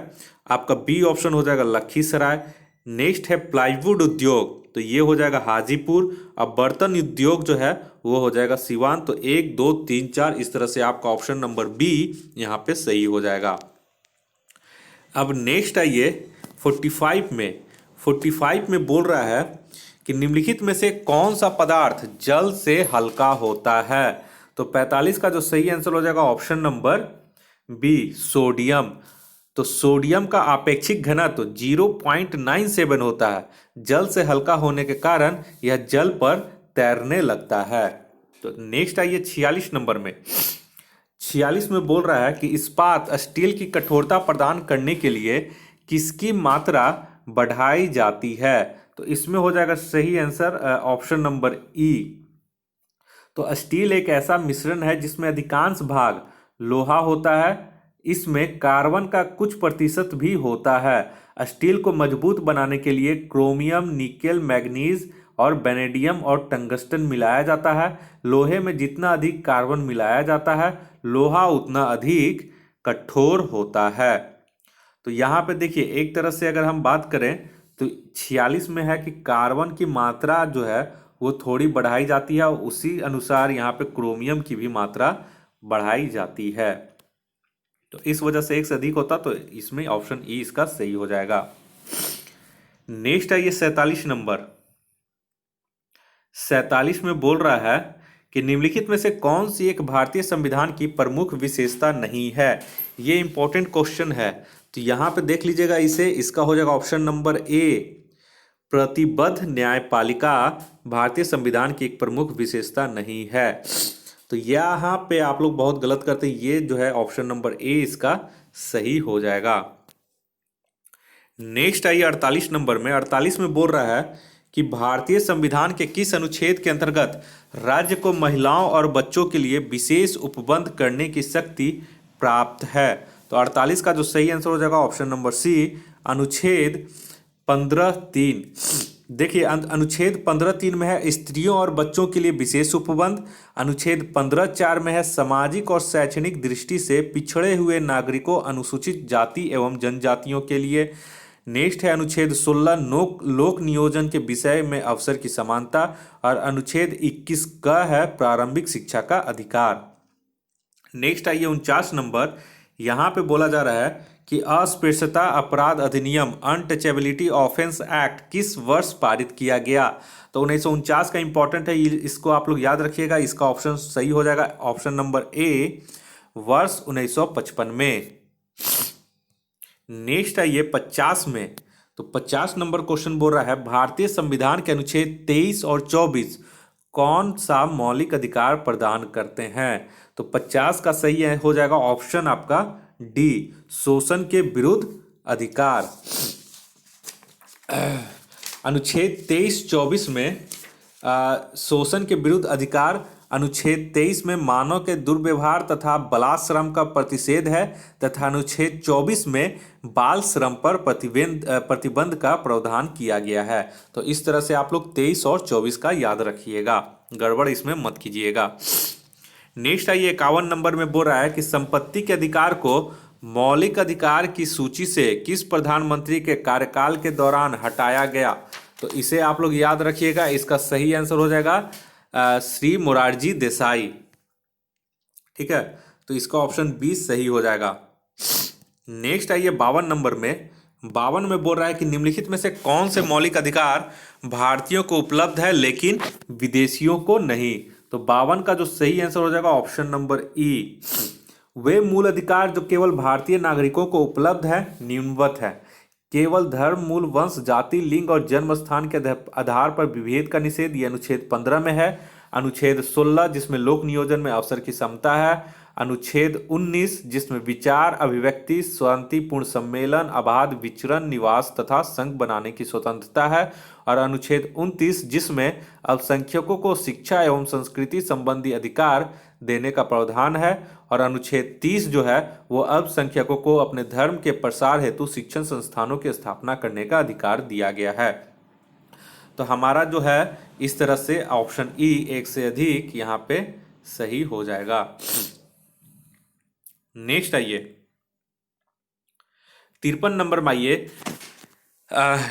आपका बी ऑप्शन हो जाएगा लखीसराय। नेक्स्ट है प्लाईवुड उद्योग, तो ये हो जाएगा हाजीपुर। अब बर्तन उद्योग जो है वो हो जाएगा सिवान। तो 1 2 3 4 इस तरह से आपका ऑप्शन नंबर बी यहाँ पे सही हो जाएगा। अब नेक्स्ट आइए 45 में। 45 में बोल रहा है कि निम्नलिखित में से कौन सा पदार्थ जल से हल्का होता है। तो 45 का जो सही आंसर हो जाएगा ऑप्शन नंबर बी सोडियम। तो सोडियम का आपेक्षिक घनत्व 0.97 होता है। जल से हल्का होने के कारण यह जल पर तैरने लगता है। तो नेक्स्ट आइए 46 नंबर में। 46 में बोल रहा है कि इस्पात स्टील की कठोरता प्रदान करने के लिए किसकी मात्रा बढ़ाई जाती है। तो इसमें हो जाएगा सही आंसर ऑप्शन नंबर ई। तो स्टील एक ऐसा मिश्रण है जिसमें अधिकांश भाग लोहा होता है। इसमें कार्बन का कुछ प्रतिशत भी होता है। स्टील को मजबूत बनाने के लिए क्रोमियम, निकेल, मैग्नीज और वेनेडियम और टंगस्टन मिलाया जाता है। लोहे में जितना अधिक कार्बन मिलाया जाता है लोहा उतना अधिक कठोर होता है। तो यहाँ पे देखिए एक तरह से अगर हम बात करें तो 46 में है कि कार्बन की मात्रा जो है वो थोड़ी बढ़ाई जाती है और उसी अनुसार यहाँ पे क्रोमियम की भी मात्रा बढ़ाई जाती है। तो इस वजह से एक से अधिक होता तो इसमें ऑप्शन ई इसका सही हो जाएगा। नेक्स्ट है ये 47 नंबर। 47 में बोल रहा है कि निम्नलिखित में से कौन सी एक भारतीय संविधान की प्रमुख विशेषता नहीं है। ये इंपॉर्टेंट क्वेश्चन है, तो यहाँ पे देख लीजिएगा इसे। इसका हो जाएगा ऑप्शन नंबर ए, प्रतिबद्ध न्यायपालिका भारतीय संविधान की एक प्रमुख विशेषता नहीं है। तो यहाँ पे आप लोग बहुत गलत करते हैं, ये जो है ऑप्शन नंबर ए इसका सही हो जाएगा। नेक्स्ट आइए 48 नंबर में। 48 में बोल रहा है कि भारतीय संविधान के किस अनुच्छेद के अंतर्गत राज्य को महिलाओं और बच्चों के लिए विशेष उपबंध करने की शक्ति प्राप्त है। तो 48 का जो सही आंसर हो जाएगा ऑप्शन नंबर सी, अनुच्छेद 15(3). देखिए अनुच्छेद 15(3) में है स्त्रियों और बच्चों के लिए विशेष उपबंध। अनुच्छेद 15(4) में है सामाजिक और शैक्षणिक दृष्टि से पिछड़े हुए नागरिकों, अनुसूचित जाति एवं जनजातियों के लिए। नेक्स्ट है अनुच्छेद 16 लोक नियोजन के विषय में अवसर की समानता। और अनुच्छेद 21 का है प्रारंभिक शिक्षा का अधिकार। नेक्स्ट आइए 49 नंबर। यहाँ पे बोला जा रहा है कि अस्पृश्यता अपराध अधिनियम अनटचेबिलिटी ऑफेंस एक्ट किस वर्ष पारित किया गया। तो 1949 का इंपॉर्टेंट है, इसको आप लोग याद रखिएगा। इसका ऑप्शन सही हो जाएगा ऑप्शन नंबर ए, वर्ष 1955 में। नेक्स्ट आइए 50 में। तो 50 नंबर क्वेश्चन बोल रहा है भारतीय संविधान के अनुच्छेद 23 और 24 कौन सा मौलिक अधिकार प्रदान करते हैं। तो 50 का सही हो जाएगा ऑप्शन आपका डी, शोषण के विरुद्ध अधिकार। अनुच्छेद 23-24 में शोषण के विरुद्ध अधिकार। अनुच्छेद 23 में मानव के दुर्व्यवहार तथा बलात्श्रम का प्रतिषेध है तथा अनुच्छेद 24 में बाल श्रम पर प्रतिबंध का प्रावधान किया गया है। तो इस तरह से आप लोग 23 और 24 का याद रखिएगा, गड़बड़ इसमें मत कीजिएगा। नेक्स्ट आइए 51 नंबर में बोल रहा है कि संपत्ति के अधिकार को मौलिक अधिकार की सूची से किस प्रधानमंत्री के कार्यकाल के दौरान हटाया गया। तो इसे आप लोग याद रखिएगा। इसका सही आंसर हो जाएगा श्री मोरारजी देसाई। ठीक है, तो इसका ऑप्शन 20 सही हो जाएगा। नेक्स्ट आइए 52 नंबर में। 52 में बोल रहा है कि निम्नलिखित में से कौन से मौलिक अधिकार भारतीयों को उपलब्ध है लेकिन विदेशियों को नहीं। तो 52 का जो सही आंसर हो जाएगा ऑप्शन नंबर ई, वे मूल अधिकार जो केवल भारतीय नागरिकों को उपलब्ध है निम्नवत है। केवल धर्म, मूल, वंश, जाति, लिंग और जन्म स्थान के आधार पर विभेद का निषेध, ये अनुच्छेद 15 में है। अनुच्छेद 16 जिसमें लोक नियोजन में अवसर की समता है। अनुच्छेद 19 जिसमें विचार, अभिव्यक्ति, शांतिपूर्ण सम्मेलन, अबाध विचरण, निवास तथा संघ बनाने की स्वतंत्रता है। और अनुच्छेद 29 जिसमें अल्पसंख्यकों को शिक्षा एवं संस्कृति संबंधी अधिकार देने का प्रावधान है। और अनुच्छेद 30 जो है वो अल्पसंख्यकों को अपने धर्म के प्रसार हेतु शिक्षण संस्थानों की स्थापना करने का अधिकार दिया गया है। तो हमारा जो है इस तरह से ऑप्शन ई, एक से अधिक, यहाँ पे सही हो जाएगा। नेक्स्ट आइए 53 नंबर में आइए।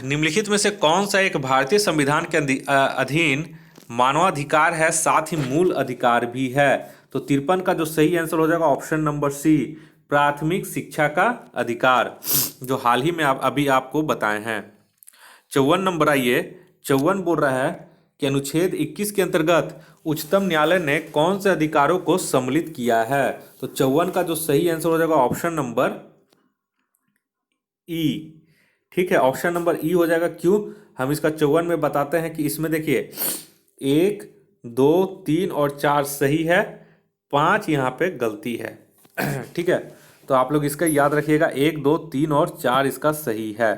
निम्नलिखित में से कौन सा एक भारतीय संविधान के अधीन मानवाधिकार है साथ ही मूल अधिकार भी है। तो 53 का जो सही आंसर हो जाएगा ऑप्शन नंबर सी, प्राथमिक शिक्षा का अधिकार, जो हाल ही में अभी आपको बताए हैं। 54 नंबर आइए। 54 बोल रहा है कि अनुच्छेद 21 के अंतर्गत उच्चतम न्यायालय ने कौन से अधिकारों को सम्मिलित किया है। तो 54 का जो सही आंसर हो जाएगा ऑप्शन नंबर ई। ठीक है, ऑप्शन नंबर ई हो जाएगा। क्यों, हम इसका 54 में बताते हैं कि इसमें देखिए 1, 2, 3 और 4 सही है, 5 यहाँ पे गलती है। ठीक है, तो आप लोग इसका याद रखिएगा, 1, 2, 3 और 4 इसका सही है।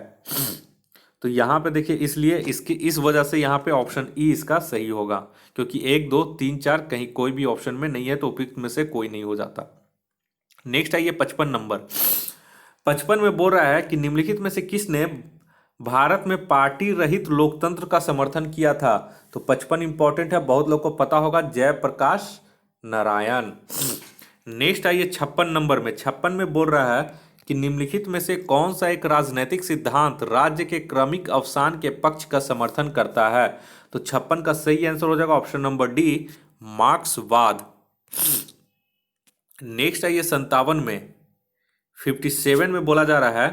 तो यहाँ पे देखिए, इसलिए इस वजह से यहाँ पे ऑप्शन ई इसका सही होगा, क्योंकि 1, 2, 3, 4 कहीं कोई भी ऑप्शन में नहीं है, तो उपयुक्त में से कोई नहीं हो जाता। नेक्स्ट आइए 55 नंबर। 55 में बोल रहा है कि निम्नलिखित में से किसने भारत में पार्टी रहित लोकतंत्र का समर्थन किया था। तो 55 इंपॉर्टेंट है, बहुत लोग को पता होगा, जयप्रकाश नारायण। नेक्स्ट आइए 56 नंबर में। 56 में बोल रहा है कि निम्नलिखित में से कौन सा एक राजनैतिक सिद्धांत राज्य के क्रमिक अवसान के पक्ष का समर्थन करता है। तो 56 का सही आंसर हो जाएगा ऑप्शन नंबर डी, मार्क्सवाद। नेक्स्ट आइए 57 में। 57 में बोला जा रहा है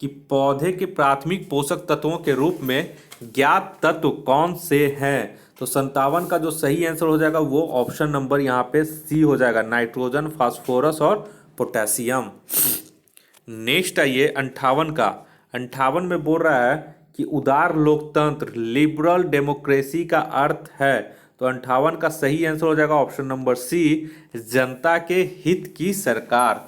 कि पौधे के प्राथमिक पोषक तत्वों के रूप में ज्ञात तत्व कौन से हैं। तो 57 का जो सही आंसर हो जाएगा वो ऑप्शन नंबर यहाँ पे सी हो जाएगा, नाइट्रोजन, फास्फोरस और पोटेशियम। नेक्स्ट आइए 58 का। 58 में बोल रहा है कि उदार लोकतंत्र, लिबरल डेमोक्रेसी का अर्थ है। तो 58 का सही आंसर हो जाएगा ऑप्शन नंबर सी, जनता के हित की सरकार।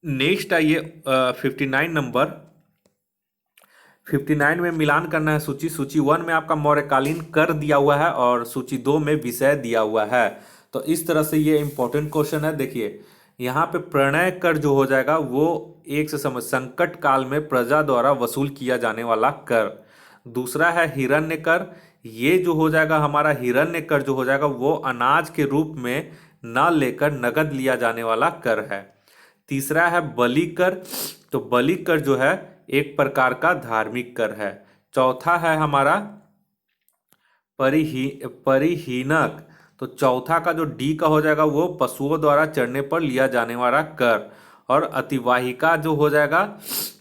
नेक्स्ट आइए 59 नंबर। 59 में मिलान करना है सूची। सूची 1 में आपका मौर्यकालीन कर दिया हुआ है और सूची 2 में विषय दिया हुआ है। तो इस तरह से ये इंपॉर्टेंट क्वेश्चन है। देखिए यहाँ पे प्रणय कर जो हो जाएगा वो एक से समझ, संकट काल में प्रजा द्वारा वसूल किया जाने वाला कर। दूसरा है हिरण्य कर, ये जो हो जाएगा हमारा हिरण्य कर जो हो जाएगा वो अनाज के रूप में न लेकर नगद लिया जाने वाला कर है। तीसरा है बलि कर, तो बलि कर जो है एक प्रकार का धार्मिक कर है। चौथा है हमारा परिहीनक, तो चौथा का जो डी का हो जाएगा वो पशुओं द्वारा चढ़ने पर लिया जाने वाला कर। और अतिवाहिका जो हो जाएगा,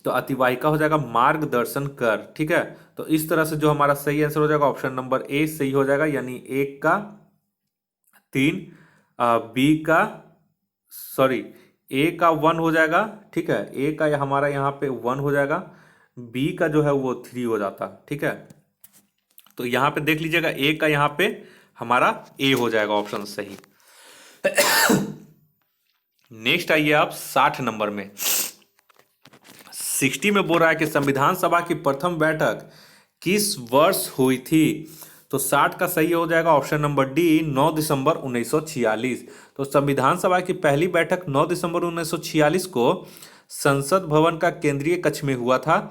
तो अतिवाहिका हो जाएगा मार्गदर्शन कर। ठीक है, तो इस तरह से जो हमारा सही आंसर हो जाएगा ऑप्शन नंबर ए सही हो जाएगा, यानी एक का 3, बी का सॉरी ए का 1 हो जाएगा। ठीक है, ए का हमारा यहाँ पे 1 हो जाएगा, बी का जो है वो 3 हो जाता। ठीक है, तो यहाँ पे देख लीजिएगा ए का यहाँ पे हमारा ए हो जाएगा ऑप्शन सही। नेक्स्ट आइए आप 60 नंबर में। 60 में बोल रहा है कि संविधान सभा की प्रथम बैठक किस वर्ष हुई थी। तो 60 का सही हो जाएगा ऑप्शन नंबर डी, 9 दिसंबर 1946। तो संविधान सभा की पहली बैठक 9 दिसंबर 1946 को संसद भवन का केंद्रीय कक्ष में हुआ था।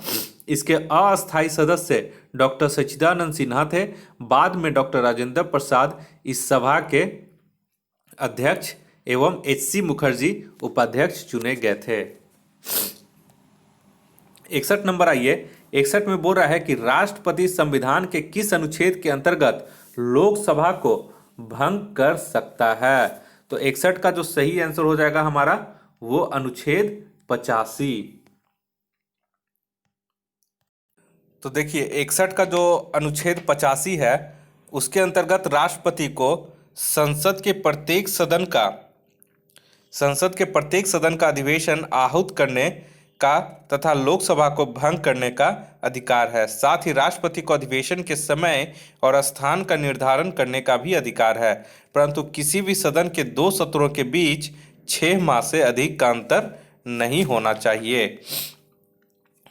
इसके अस्थायी सदस्य डॉक्टर सच्चिदानंद सिन्हा थे। बाद में डॉक्टर राजेंद्र प्रसाद इस सभा के अध्यक्ष एवं एच.सी. मुखर्जी उपाध्यक्ष चुने गए थे। 61 नंबर आइए। 61 में बोल रहा है कि राष्ट्रपति संविधान के किस अनुच्छेद के अंतर्गत लोकसभा को भंग कर सकता है। तो 61 का जो सही आंसर हो जाएगा हमारा वो अनुच्छेद 85। तो देखिए 61 का जो अनुच्छेद 85 है उसके अंतर्गत राष्ट्रपति को संसद के प्रत्येक सदन का अधिवेशन आहूत करने का तथा लोकसभा को भंग करने का अधिकार है। साथ ही राष्ट्रपति को अधिवेशन के समय और स्थान का निर्धारण करने का भी अधिकार है, परंतु किसी भी सदन के 2 सत्रों के बीच 6 माह से अधिक का अंतर नहीं होना चाहिए।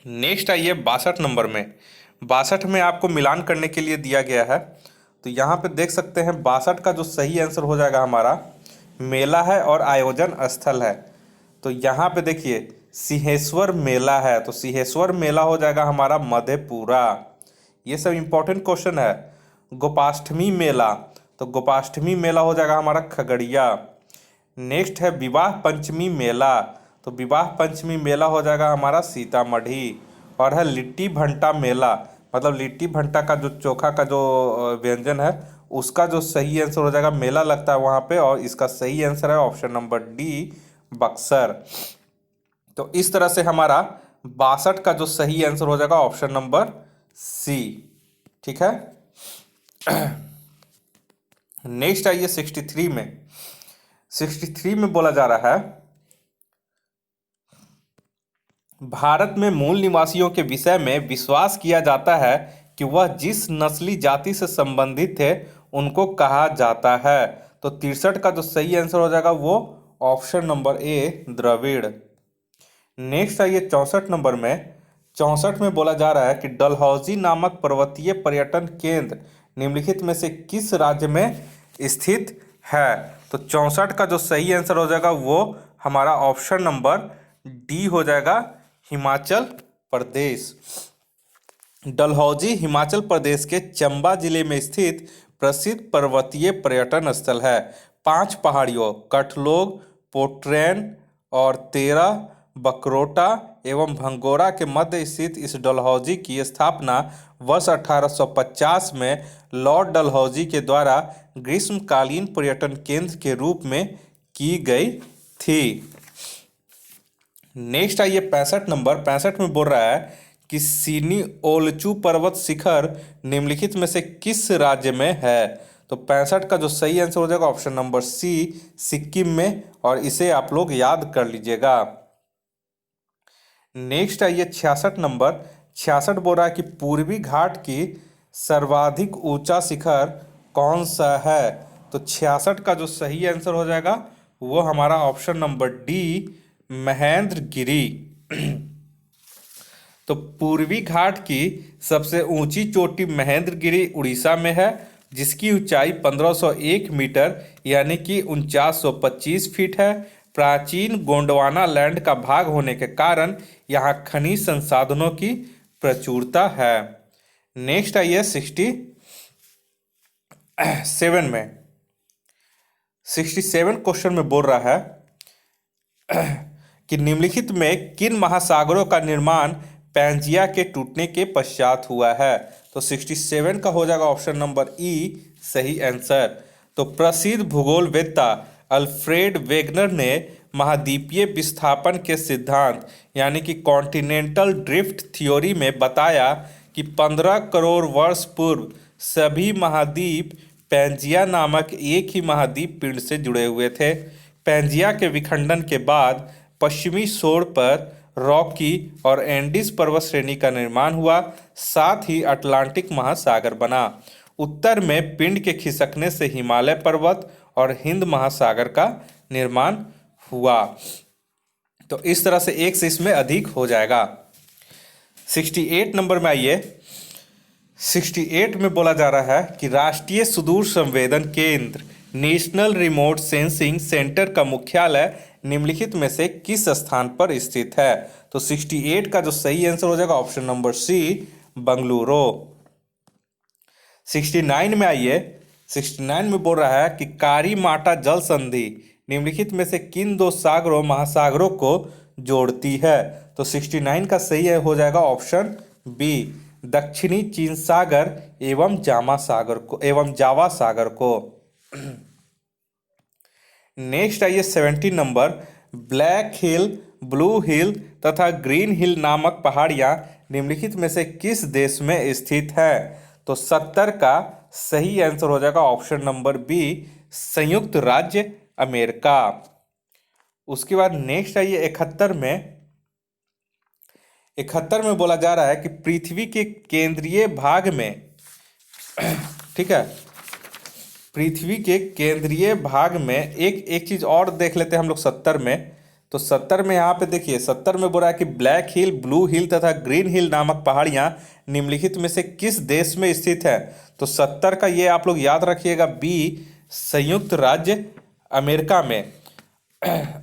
नेक्स्ट आइए 62 नंबर में। 62 में आपको मिलान करने के लिए दिया गया है। तो यहाँ पे देख सकते हैं 62 का जो सही आंसर हो जाएगा हमारा मेला है और आयोजन स्थल है। तो यहाँ पे देखिए सिंहेश्वर मेला है, तो सिंहेश्वर मेला हो जाएगा हमारा मधेपुरा। ये सब इंपॉर्टेंट क्वेश्चन है। गोपाष्टमी मेला, तो गोपाष्टमी मेला हो जाएगा हमारा खगड़िया। नेक्स्ट है विवाह पंचमी मेला, तो विवाह पंचमी मेला हो जाएगा हमारा सीतामढ़ी। और है लिट्टी भंटा मेला, मतलब लिट्टी भंटा का जो चोखा का जो व्यंजन है उसका जो सही आंसर हो जाएगा, मेला लगता है वहाँ पे, और इसका सही आंसर है ऑप्शन नंबर डी, बक्सर। तो इस तरह से हमारा 62 का जो सही आंसर हो जाएगा ऑप्शन नंबर सी। ठीक है, नेक्स्ट आइए 63 में। 63 में बोला जा रहा है भारत में मूल निवासियों के विषय में विश्वास किया जाता है कि वह जिस नस्ली जाति से संबंधित थे उनको कहा जाता है। तो 63 का जो सही आंसर हो जाएगा वो option number A, Dravid. Next आइए 64 नंबर में। 64 में बोला जा रहा है कि डलहौजी नामक पर्वतीय पर्यटन केंद्र निम्नलिखित में से किस राज्य में स्थित है। तो 64 का जो सही आंसर हो जाएगा वो हमारा ऑप्शन नंबर डी हो जाएगा, हिमाचल प्रदेश। डलहौजी हिमाचल प्रदेश के चंबा जिले में स्थित प्रसिद्ध पर्वतीय पर्यटन स्थल है। 5 पहाड़ियों कठलोग, पोट्रेन और 13 बकरोटा एवं भंगोरा के मध्य स्थित इस डलहौजी की स्थापना वर्ष 1850 में लॉर्ड डलहौजी के द्वारा ग्रीष्मकालीन पर्यटन केंद्र के रूप में की गई थी। नेक्स्ट आइए 65 नंबर। 65 में बोल रहा है कि सिनिओल्चू पर्वत शिखर निम्नलिखित में से किस राज्य में है? तो 65 का जो सही आंसर हो जाएगा ऑप्शन नंबर सी, सिक्किम में, और इसे आप लोग याद कर लीजिएगा। नेक्स्ट आइए 66 नंबर। 66 बोल रहा है कि पूर्वी घाट की सर्वाधिक ऊंचा शिखर कौन सा है? तो 66 का जो सही आंसर हो जाएगा वो हमारा ऑप्शन नंबर डी, महेंद्रगिरी। तो पूर्वी घाट की सबसे ऊंची चोटी महेंद्रगिरी उड़ीसा में है, जिसकी ऊंचाई 1501 मीटर यानी कि 4925 फीट है। प्राचीन गोंडवाना लैंड का भाग होने के कारण यहाँ खनिज संसाधनों की प्रचुरता है। नेक्स्ट आइए 67 में। 67 क्वेश्चन में बोल रहा है कि निम्नलिखित में किन महासागरों का निर्माण पैंजिया के टूटने के पश्चात हुआ है? तो 67 का हो जाएगा ऑप्शन नंबर ई, सही आंसर। तो प्रसिद्ध भूगोलवेत्ता अल्फ्रेड वेगनर ने महाद्वीपीय विस्थापन के सिद्धांत यानी कि कॉन्टिनेंटल ड्रिफ्ट थ्योरी में बताया कि 15 करोड़ वर्ष पूर्व सभी महाद्वीप पैंजिया नामक एक ही महाद्वीप पिंड से जुड़े हुए थे। पैंजिया के विखंडन के बाद पश्चिमी छोर पर रॉकी और एंडीज पर्वत श्रेणी का निर्माण हुआ, साथ ही अटलांटिक महासागर बना। उत्तर में पिंड के खिसकने से हिमालय पर्वत और हिंद महासागर का निर्माण हुआ। तो इस तरह से एक से इसमें अधिक हो जाएगा। 68 नंबर में आइए। 68 में बोला जा रहा है कि राष्ट्रीय सुदूर संवेदन केंद्र नेशनल रिमोट सेंसिंग सेंटर का मुख्यालय निम्नलिखित में से किस स्थान पर स्थित है? तो 68 का जो सही आंसर हो जाएगा ऑप्शन नंबर सी, बंगलुरु। 69 में आइए। 69 में बोल रहा है कि कारी माटा जल संधि निम्नलिखित में से किन दो सागरों महासागरों को जोड़ती है? तो 69 का सही हो जाएगा ऑप्शन बी, दक्षिणी चीन सागर एवं जावा सागर को। नेक्स्ट आइए 70 नंबर। ब्लैक हिल, ब्लू हिल तथा ग्रीन हिल नामक पहाड़ियां निम्नलिखित में से किस देश में स्थित है? तो 70 का सही आंसर हो जाएगा ऑप्शन नंबर बी, संयुक्त राज्य अमेरिका। उसके बाद नेक्स्ट आइए 71 में। 71 में बोला जा रहा है कि पृथ्वी के केंद्रीय भाग में ठीक है, पृथ्वी के केंद्रीय भाग में एक चीज और देख लेते हैं हम लोग 70 में। तो 70 में यहाँ पे देखिए, 70 में बोल रहा है कि ब्लैक हिल, ब्लू हिल तथा ग्रीन हिल नामक पहाड़ियां निम्नलिखित में से किस देश में स्थित है? तो 70 का ये आप लोग याद रखिएगा बी, संयुक्त राज्य अमेरिका में।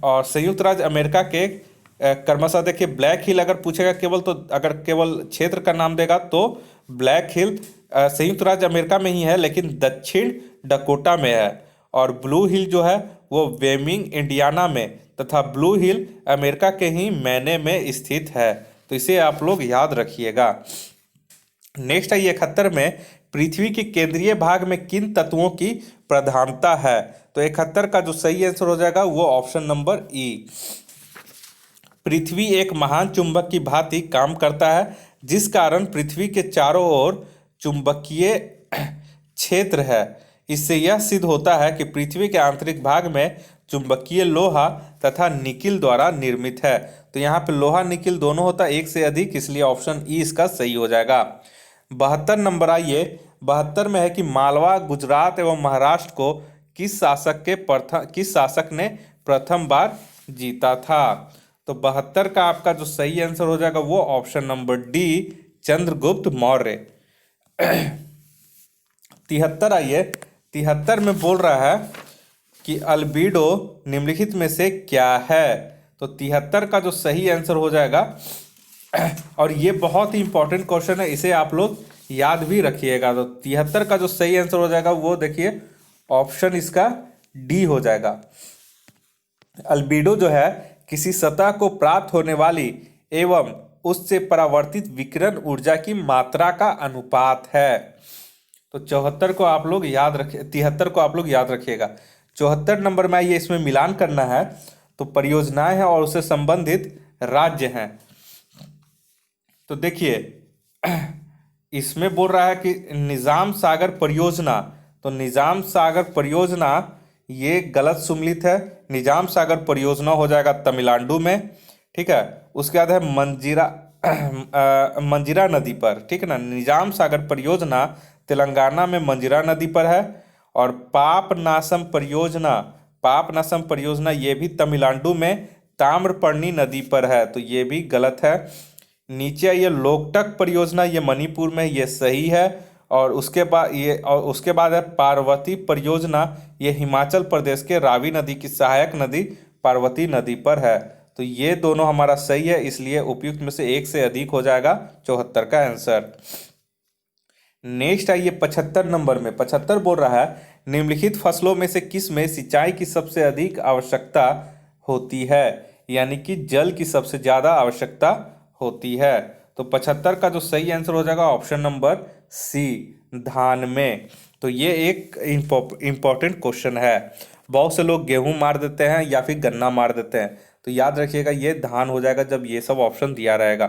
और संयुक्त राज्य अमेरिका के क्रमशः देखिए, ब्लैक हिल अगर पूछेगा केवल, तो अगर केवल क्षेत्र का नाम देगा तो ब्लैक हिल संयुक्त राज्य अमेरिका में ही है, लेकिन दक्षिण डकोटा में है। और ब्लू हिल जो है वो वेमिंग इंडियाना में तथा ब्लू हिल अमेरिका के ही मैने में स्थित है। तो इसे आप लोग याद रखिएगा। नेक्स्ट है 71 में, पृथ्वी के केंद्रीय भाग में किन तत्वों की प्रधानता है? तो 71 का जो सही आंसर हो जाएगा वो ऑप्शन नंबर ई, पृथ्वी एक महान चुंबक की भांति काम करता है, जिस कारण पृथ्वी के चारों ओर चुंबकीय क्षेत्र है। इससे यह सिद्ध होता है कि पृथ्वी के आंतरिक भाग में चुंबकीय लोहा तथा निकिल द्वारा निर्मित है। तो यहाँ पे लोहा निकिल दोनों होता है, एक से अधिक, इसलिए ऑप्शन ई इसका सही हो जाएगा। 72 नंबर आइए। 72 में है कि मालवा, गुजरात एवं महाराष्ट्र को किस शासक ने प्रथम बार जीता था? तो 72 का आपका जो सही आंसर हो जाएगा वो option number D, Chandragupta Maurya. 73 आइए। 73 में बोल रहा है कि अल्बिडो निम्नलिखित में से क्या है? तो 73 का जो सही आंसर हो जाएगा, और ये बहुत ही इंपॉर्टेंट क्वेश्चन है, इसे आप लोग याद भी रखिएगा। तो 73 का जो सही आंसर हो जाएगा वो देखिए ऑप्शन इसका डी हो जाएगा। अल्बिडो जो है किसी सतह को प्राप्त होने वाली एवं उससे परावर्तित विकिरण ऊर्जा की मात्रा का अनुपात है। तो 74 को आप लोग याद रखिए, 73 को आप लोग याद रखिएगा। 74 नंबर में ये इसमें मिलान करना है, तो परियोजनाएं हैं और उससे संबंधित राज्य हैं। तो देखिए इसमें बोल रहा है कि निजाम सागर परियोजना, तो निजाम सागर परियोजना ये गलत सुमेलित है। निजाम सागर परियोजना हो जाएगा तमिलनाडु में। ठीक है, उसके बाद है मंजीरा मंजीरा नदी पर। ठीक है ना, निजाम सागर परियोजना तेलंगाना में मंजीरा नदी पर है। और पापनासम परियोजना ये भी तमिलनाडु में ताम्रपर्णी नदी पर है, तो ये भी गलत है। नीचे ये लोकटक परियोजना ये मणिपुर में, ये सही है। और उसके बाद है पार्वती परियोजना, ये हिमाचल प्रदेश के रावी नदी की सहायक नदी पार्वती नदी पर है। तो ये दोनों हमारा सही है, इसलिए उपयुक्त में से एक से अधिक हो जाएगा 74 का आंसर। नेक्स्ट आइए 75 नंबर में। 75 बोल रहा है निम्नलिखित फसलों में से किस में सिंचाई की सबसे अधिक आवश्यकता होती है, यानी कि जल की सबसे ज्यादा आवश्यकता होती है। तो 75 का जो सही आंसर हो जाएगा ऑप्शन नंबर सी, धान में। तो ये एक इंपॉर्टेंट क्वेश्चन है। बहुत से लोग गेहूं मार देते हैं या फिर गन्ना मार देते हैं, तो याद रखिएगा ये धान हो जाएगा जब ये सब ऑप्शन दिया रहेगा।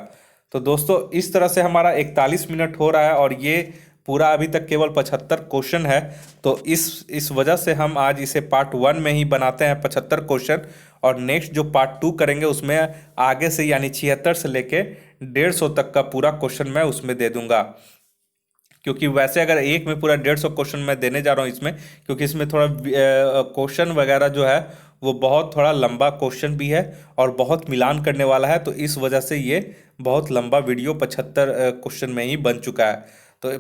तो दोस्तों इस तरह से हमारा 41 मिनट हो रहा है और ये पूरा अभी तक केवल 75 क्वेश्चन है। तो इस वजह से हम आज इसे पार्ट 1 में ही बनाते हैं 75 क्वेश्चन, और नेक्स्ट जो पार्ट 2 करेंगे उसमें आगे से यानी 76 से लेके 150 तक का पूरा क्वेश्चन मैं उसमें दे दूंगा। क्योंकि वैसे अगर एक में पूरा 150 क्वेश्चन मैं देने जा रहा हूँ इसमें, क्योंकि इसमें थोड़ा क्वेश्चन वगैरह जो है वो बहुत थोड़ा लंबा क्वेश्चन भी है और बहुत मिलान करने वाला है, तो इस वजह से ये बहुत लंबा वीडियो 75 क्वेश्चन में ही बन चुका है। तो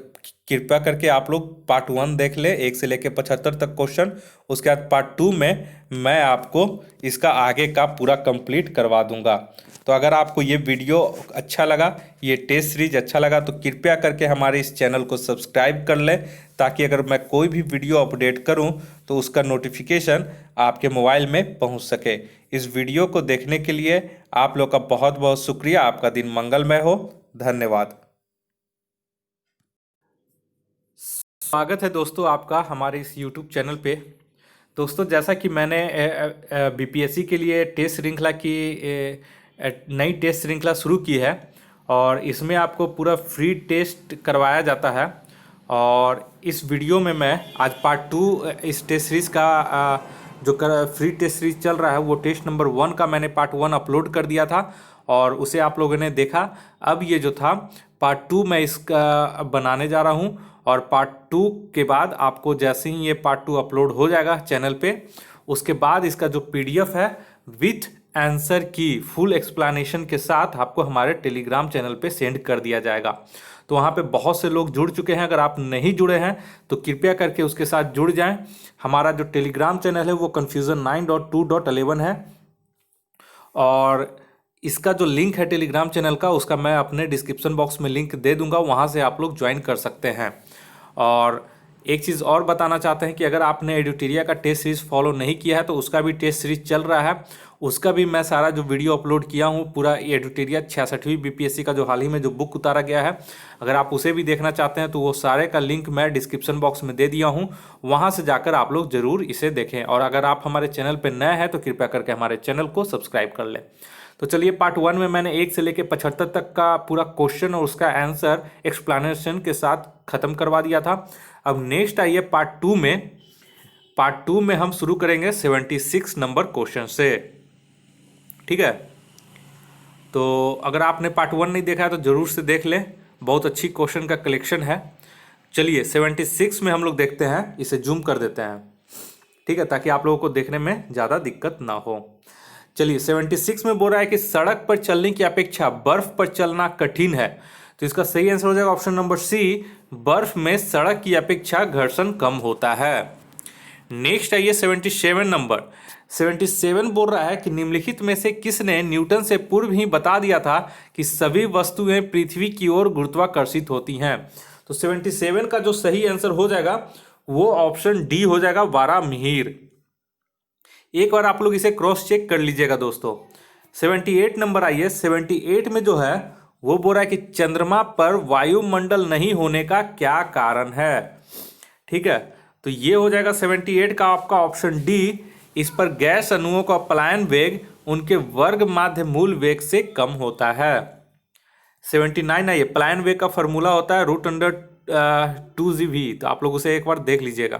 कृपया करके आप लोग पार्ट 1 देख ले 1 से लेके 75 तक क्वेश्चन, उसके बाद पार्ट 2 में मैं आपको इसका आगे का पूरा कंप्लीट करवा दूंगा। तो अगर आपको ये वीडियो अच्छा लगा, ये टेस्ट सीरीज अच्छा लगा, तो कृपया करके हमारे इस चैनल को सब्सक्राइब कर लें, ताकि अगर मैं कोई भी वीडियो अपडेट करूं तो उसका नोटिफिकेशन आपके मोबाइल में पहुंच सके। इस वीडियो को देखने के लिए आप लोग का बहुत बहुत शुक्रिया। आपका दिन मंगलमय हो। धन्यवाद। स्वागत है दोस्तों आपका हमारे इस YouTube चैनल पे। दोस्तों जैसा कि मैंने बीपीएससी के लिए टेस्ट श्रृंखला की नई टेस्ट श्रृंखला शुरू की है, और इसमें आपको पूरा फ्री टेस्ट करवाया जाता है। और इस वीडियो में मैं आज पार्ट 2 इस टेस्ट सीरीज़ का जो फ्री टेस्ट सीरीज चल रहा है वो टेस्ट नंबर 1 का मैंने पार्ट 1 अपलोड कर दिया था और उसे आप लोगों ने देखा। अब ये जो था पार्ट 2 मैं इसका बनाने जा रहा हूँ, और पार्ट 2 के बाद आपको जैसे ही ये पार्ट 2 अपलोड हो जाएगा चैनल पे, उसके बाद इसका जो पीडीएफ है विथ आंसर की फुल एक्सप्लेनेशन के साथ आपको हमारे टेलीग्राम चैनल पे सेंड कर दिया जाएगा। तो वहाँ पे बहुत से लोग जुड़ चुके हैं, अगर आप नहीं जुड़े हैं तो कृपया करके उसके साथ जुड़ जाएं। हमारा जो टेलीग्राम चैनल है वो confusion9.2.11 है, और इसका जो लिंक है टेलीग्राम चैनल का उसका मैं अपने डिस्क्रिप्शन बॉक्स में लिंक दे दूंगा, वहाँ से आप लोग ज्वाइन कर सकते हैं। और एक चीज़ और बताना चाहते हैं कि अगर आपने एडुटेरिया का टेस्ट सीरीज़ फॉलो नहीं किया है तो उसका भी टेस्ट सीरीज चल रहा है, उसका भी मैं सारा जो वीडियो अपलोड किया हूँ पूरा एडुटेरिया 66वीं बीपीएससी का जो हाल ही में जो बुक उतारा गया है, अगर आप उसे भी देखना चाहते हैं तो वो सारे का लिंक मैं डिस्क्रिप्शन बॉक्स में दे दिया हूँ, वहाँ से जाकर आप लोग ज़रूर इसे देखें। और अगर आप हमारे चैनल पर नए हैं तो कृपया करके हमारे चैनल को सब्सक्राइब कर लें। तो चलिए पार्ट 1 में मैंने 1 से लेकर 75 तक का पूरा क्वेश्चन और उसका आंसर एक्सप्लेनेशन के साथ ख़त्म करवा दिया था। अब नेक्स्ट आइए पार्ट 2 में। पार्ट 2 में हम शुरू करेंगे 76 नंबर क्वेश्चन से। ठीक है, तो अगर आपने पार्ट 1 नहीं देखा है तो ज़रूर से देख लें, बहुत अच्छी क्वेश्चन का कलेक्शन है। चलिए 76 में हम लोग देखते हैं, इसे जूम कर देते हैं, ठीक है, ताकि आप लोगों को देखने में ज़्यादा दिक्कत ना हो। चलिए 76 में बोल रहा है कि सड़क पर चलने की अपेक्षा बर्फ पर चलना कठिन है, तो इसका सही आंसर हो जाएगा ऑप्शन नंबर सी, बर्फ में सड़क की अपेक्षा घर्षण कम होता है। नेक्स्ट आइए 77 नंबर। 77 बोल रहा है कि निम्नलिखित में से किसने न्यूटन से पूर्व ही बता दिया था कि सभी वस्तुएं पृथ्वी की ओर गुरुत्वाकर्षित होती हैं। तो 77 का जो सही आंसर हो जाएगा वो ऑप्शन डी हो जाएगा, वारामिहिर। एक बार आप लोग इसे क्रॉस चेक कर लीजिएगा दोस्तों। 78 नंबर आइए। 78 में जो है वो बोल रहा है कि चंद्रमा पर वायुमंडल नहीं होने का क्या कारण है। ठीक है, तो ये हो जाएगा 78 का आपका ऑप्शन डी, इस पर गैस अणुओं का पलायन वेग उनके वर्ग माध्य मूल वेग से कम होता है। 79 है, ये प्लान वे का फॉर्मूला होता है √2 GV, तो आप लोग उसे एक बार देख लीजिएगा।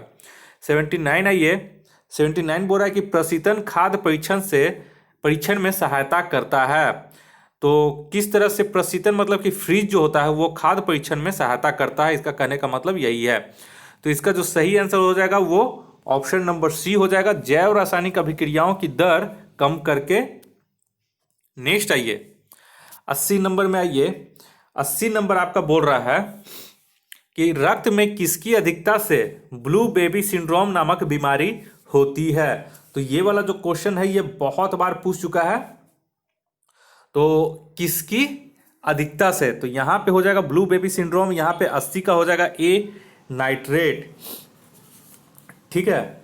79 है ये। 79 बोल रहा है कि प्रशीतन खाद्य परीक्षण में सहायता करता है। तो किस तरह से प्रशीतन, मतलब कि फ्रीज जो होता है वो खाद्य परीक्षण में सहायता करता है, इसका कहने का मतलब यही है। तो इसका जो सही आंसर हो जाएगा वो ऑप्शन नंबर सी हो जाएगा, जैव रासायनिक अभिक्रियाओं की दर कम करके। नेक्स्ट आइए 80 नंबर में आइए। 80 नंबर आपका बोल रहा है कि रक्त में किसकी अधिकता से ब्लू बेबी सिंड्रोम नामक बीमारी होती है। तो ये वाला जो क्वेश्चन है ये बहुत बार पूछ चुका है। तो किसकी अधिकता से, तो यहां पे हो जाएगा ब्लू बेबी सिंड्रोम, यहां पे 80 का हो जाएगा ए नाइट्रेट। ठीक है,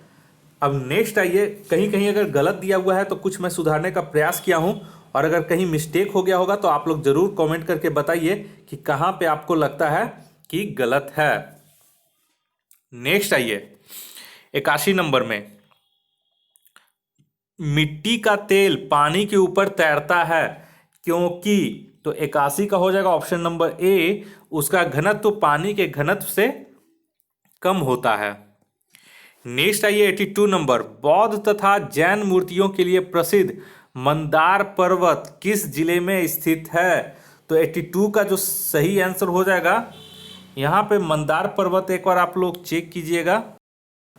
अब नेक्स्ट आइए। कहीं कहीं अगर गलत दिया हुआ है तो कुछ मैं सुधारने का प्रयास किया हूं, और अगर कहीं मिस्टेक हो गया होगा तो आप लोग जरूर कमेंट करके बताइए कि कहां पे आपको लगता है कि गलत है। नेक्स्ट आइए 81 नंबर में, मिट्टी का तेल पानी के ऊपर तैरता है क्योंकि, तो 81 का हो जाएगा ऑप्शन नंबर ए, उसका घनत्व तो पानी के घनत्व से कम होता है। नेक्स्ट आइए 82 नंबर, बौद्ध तथा जैन मूर्तियों के लिए प्रसिद्ध मंदार पर्वत किस जिले में स्थित है। तो 82 का जो सही आंसर हो जाएगा, यहाँ पे मंदार पर्वत एक बार आप लोग चेक कीजिएगा।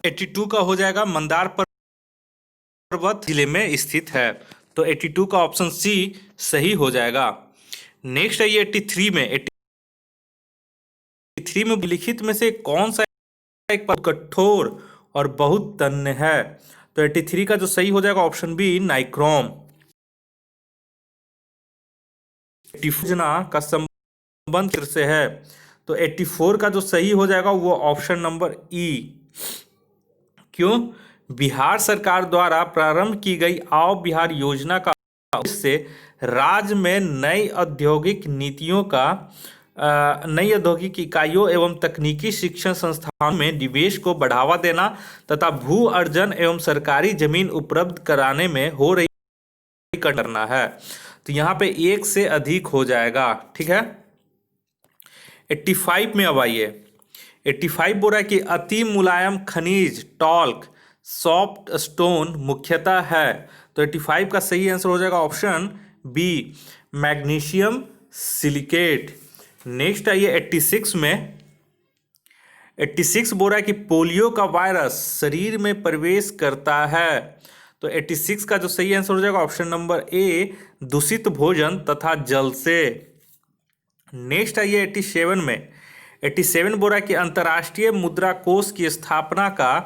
82 का हो जाएगा मंदार पर्वत जिले में स्थित है। तो 82 का ऑप्शन सी सही हो जाएगा। नेक्स्ट आइए 83 में। 83 में लिखित में से कौन सा एक कठोर और बहुत तन्य है। तो 83 का जो सही हो जाएगा ऑप्शन बी नाइक्रोम। 84 का संबंध से है, तो 84 का जो सही हो जाएगा वो ऑप्शन नंबर ई। क्यों? बिहार सरकार द्वारा प्रारंभ की गई आओ बिहार योजना का उद्देश्य राज्य में नई औद्योगिक नीतियों का नई औद्योगिक इकाइयों एवं तकनीकी शिक्षण संस्थानों में निवेश को बढ़ावा देना तथा भू अर्जन एवं सरकारी जमीन उपलब्ध कराने में हो रही करना है। तो यहाँ पे एक से अधिक हो जाएगा। ठीक है, 85 में अब आइए। 85 बोल रहा है कि अति मुलायम खनिज टॉल्क सॉफ्ट स्टोन मुख्यतः है। तो 85 का सही आंसर हो जाएगा option B magnesium silicate. Next आइए 86 में। 86 बोल रहा है कि पोलियो का वायरस शरीर में प्रवेश करता है। तो 86 का जो सही आंसर हो जाएगा ऑप्शन नंबर ए दूषित भोजन तथा जल से। नेक्स्ट आइए 87 में। 87 बोल रहा है कि अंतर्राष्ट्रीय मुद्रा कोष की स्थापना का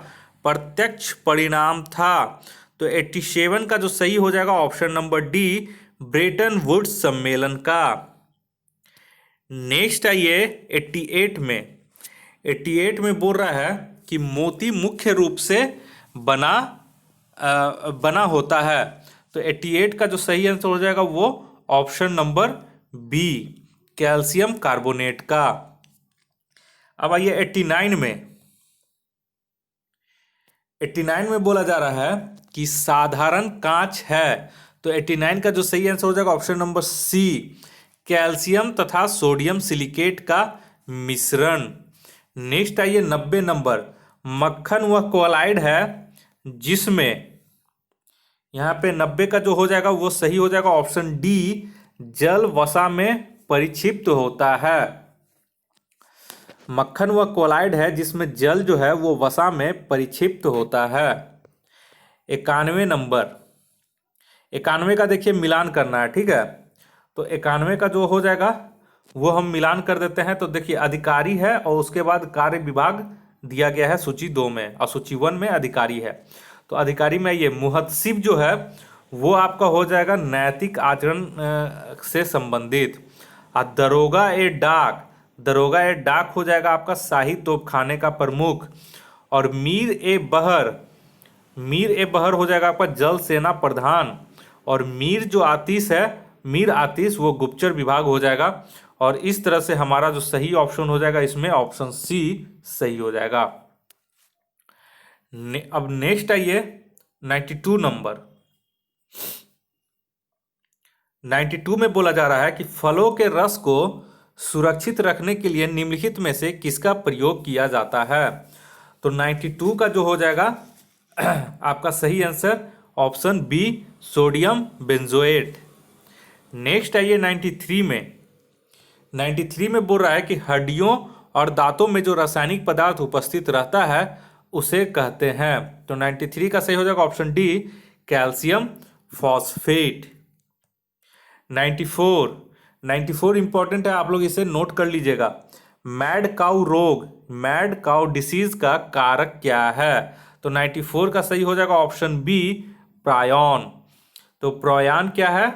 प्रत्यक्ष परिणाम था। तो 87 का जो सही हो जाएगा option number D Bretton Woods सम्मेलन का। नेक्स्ट आइए 88 में। 88 में बोल रहा है कि मोती मुख्य रूप से बना होता है। तो 88 का जो सही आंसर हो जाएगा वो option number B calcium carbonate का। अब आइए 89 में। 89 में बोला जा रहा है कि साधारण कांच है। तो 89 का जो सही आंसर हो जाएगा ऑप्शन नंबर सी कैल्शियम तथा सोडियम सिलिकेट का मिश्रण। नेक्स्ट आइए 90 नंबर। मक्खन वह क्लोराइड है जिसमें, यहाँ पे 90 का जो हो जाएगा वो सही हो जाएगा ऑप्शन डी जल वसा में परिक्षिप्त होता है। मक्खन वह क्लोराइड है जिसमें जल जो है वो वसा में परिक्षिप्त होता है। 91 नंबर। 91 का देखिए मिलान करना है। ठीक है, तो 91 का जो हो जाएगा वो हम मिलान कर देते हैं। तो देखिए अधिकारी है और उसके बाद कार्य विभाग दिया गया है सूची 2 में और सूची 1 में अधिकारी है। तो अधिकारी में ये मुहतसिब जो है वो आपका हो जाएगा नैतिक आचरण से संबंधित। और दरोगा ए डाक हो जाएगा आपका शाही तोपखाने का प्रमुख। और मीर ए बहर हो जाएगा आपका जल सेना प्रधान। और मीर जो आतिश है, मीर आतिश वो गुप्तचर विभाग हो जाएगा। और इस तरह से हमारा जो सही ऑप्शन हो जाएगा इसमें ऑप्शन सी सही हो जाएगा। अब नेक्स्ट आइए 92 नंबर। 92 में बोला जा रहा है कि फलों के रस को सुरक्षित रखने के लिए निम्नलिखित में से किसका प्रयोग किया जाता है। तो 92 का जो हो जाएगा आपका सही answer option B, sodium benzoate. Next आइए 93 में। 93 में बोल रहा है कि हड्डियों और दांतों में जो रासायनिक पदार्थ उपस्थित रहता है उसे कहते हैं। तो 93 का सही हो जाएगा option D, calcium phosphate. 94 important है, आप लोग इसे नोट कर लीजिएगा। मैड काउ रोग, मैड काउ डिसीज का कारक क्या है। तो 94 का सही हो जाएगा ऑप्शन बी, प्रायॉन। तो प्रायॉन क्या है,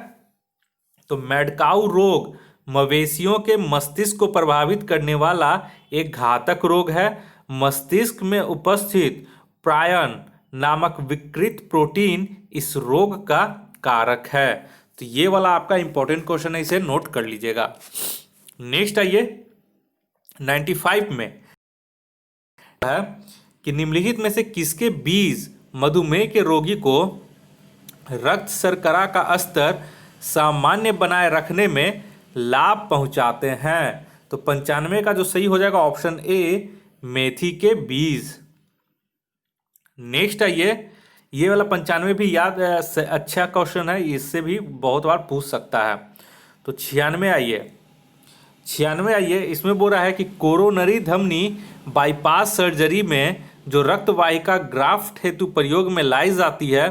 तो मैड काउ रोग मवेशियों के मस्तिष्क को प्रभावित करने वाला एक घातक रोग है। मस्तिष्क में उपस्थित प्रायन नामक विकृत प्रोटीन इस रोग का कारक है। तो ये वाला आपका इंपॉर्टेंट क्वेश्चन है, इसे नोट कर लीजिएगा। नेक्स्ट आइए 95 में है कि निम्नलिखित में से किसके बीज मधुमेह के रोगी को रक्त शर्करा का स्तर सामान्य बनाए रखने में लाभ पहुंचाते हैं। तो 95 का जो सही हो जाएगा ऑप्शन ए, मेथी के बीज। नेक्स्ट आइए, ये वाला 95 भी याद अच्छा क्वेश्चन है, इससे भी बहुत बार पूछ सकता है। तो 96 आइए, इसमें बोल रहा है कि कोरोनरी धमनी बाईपास सर्जरी में जो रक्त वाहिका ग्राफ्ट हेतु प्रयोग में लाई जाती है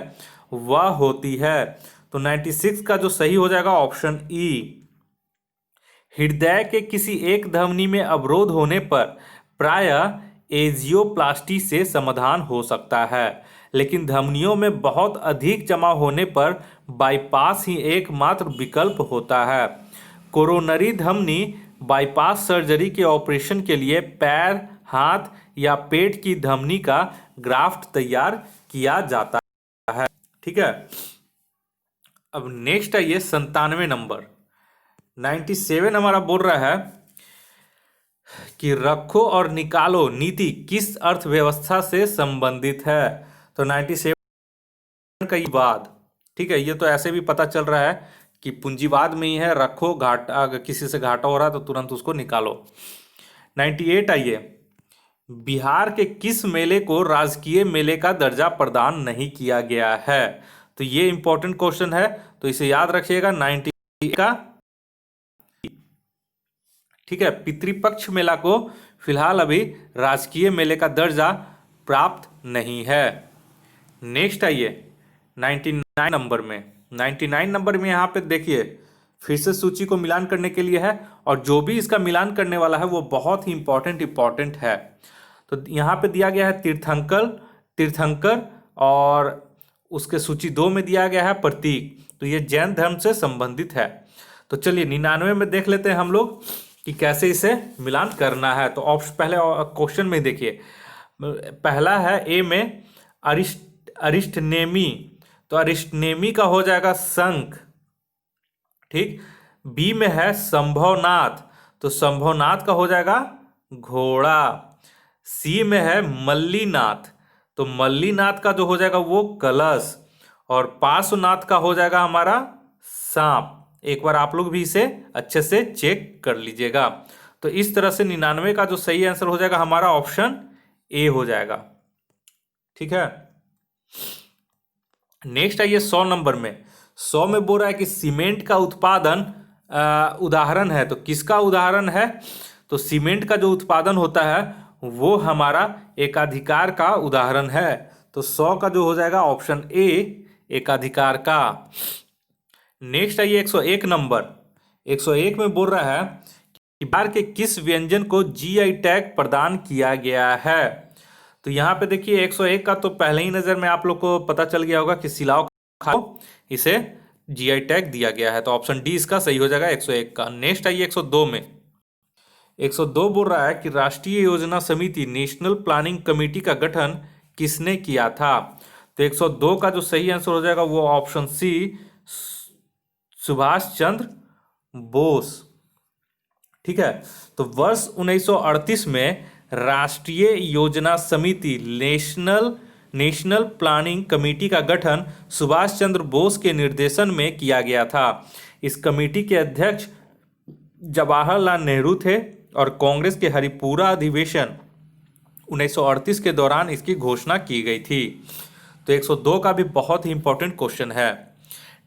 वह होती है। तो 96 का जो सही हो जाएगा ऑप्शन ई, हृदय के किसी एक धमनी में अवरोध होने पर प्रायः एंजियोप्लास्टी से समाधान हो सकता है, लेकिन धमनियों में बहुत अधिक जमा होने पर बाईपास ही एकमात्र विकल्प होता है। कोरोनरी धमनी बाईपास सर्जरी के ऑपरेशन के लिए पैर, हाथ या पेट की धमनी का ग्राफ्ट तैयार किया जाता है। ठीक है, अब नेक्स्ट आइए 97 नंबर। 97 हमारा बोल रहा है कि रखो और निकालो नीति किस अर्थव्यवस्था से संबंधित है। तो 97 का बाद, ठीक है, ये तो ऐसे भी पता चल रहा है कि पूंजीवाद में ही है, रखो, घाटा, अगर किसी से घाटा हो रहा है तो तुरंत उसको निकालो। 98 आइए, बिहार के किस मेले को राजकीय मेले का दर्जा प्रदान नहीं किया गया है। तो ये इंपॉर्टेंट क्वेश्चन है, तो इसे याद रखिएगा। 98 का, ठीक है, पितृपक्ष मेला को फिलहाल अभी राजकीय मेले का दर्जा प्राप्त नहीं है। नेक्स्ट आइए 99 नंबर में। 99 नंबर में यहाँ पे देखिए फिर से सूची को मिलान करने के लिए है, और जो भी इसका मिलान करने वाला है वो बहुत ही इंपॉर्टेंट है। तो यहाँ पे दिया गया है तीर्थंकर, और उसके सूची 2 में दिया गया है प्रतीक। तो ये जैन धर्म से संबंधित है। तो चलिए 99 में देख लेते हैं हम लोग कि कैसे इसे मिलान करना है। तो ऑप्शन पहले क्वेश्चन में देखिए, पहला है ए में अरिस्टनेमी, तो अरिस्टनेमी का हो जाएगा शंख। ठीक, बी में है संभवनाथ, तो संभवनाथ का हो जाएगा घोड़ा। सी में है मल्लीनाथ, तो मल्लीनाथ का जो हो जाएगा वो कलश, और पार्श्वनाथ का हो जाएगा हमारा सांप। एक बार आप लोग भी इसे अच्छे से चेक कर लीजिएगा। तो इस तरह से 99 का जो सही आंसर हो जाएगा हमारा ऑप्शन ए हो जाएगा। ठीक है, नेक्स्ट आइए 100 नंबर में। 100 में बोल रहा है कि सीमेंट का उत्पादन उदाहरण है, तो किसका उदाहरण है। तो सीमेंट का जो उत्पादन होता है वो हमारा एकाधिकार का उदाहरण है। तो 100 का जो हो जाएगा ऑप्शन ए, एकाधिकार का। नेक्स्ट आइए 101 नंबर। 101 में बोल रहा है कि बिहार के किस व्यंजन को जीआई टैग प्रदान किया गया है। तो यहाँ पे देखिए 101 का तो पहले ही नजर में आप लोग को पता चल गया होगा कि सिलाव खाओ, इसे जीआई टैग दिया गया है। तो ऑप्शन डी इसका सही हो जाएगा 101 का। नेक्स्ट आइए 102 में। 102 बोल रहा है कि राष्ट्रीय योजना समिति नेशनल प्लानिंग कमेटी का गठन किसने किया था। तो 102 का जो सही आंसर हो जाएगा वो ऑप्शन सी, सुभाष चंद्र बोस। ठीक है, तो वर्ष 1938 में राष्ट्रीय योजना समिति नेशनल प्लानिंग कमेटी का गठन सुभाष चंद्र बोस के निर्देशन में किया गया था। इस कमेटी के अध्यक्ष जवाहरलाल नेहरू थे और कांग्रेस के हरिपुरा अधिवेशन 1938 के दौरान इसकी घोषणा की गई थी। तो 102 का भी बहुत ही इंपॉर्टेंट क्वेश्चन है।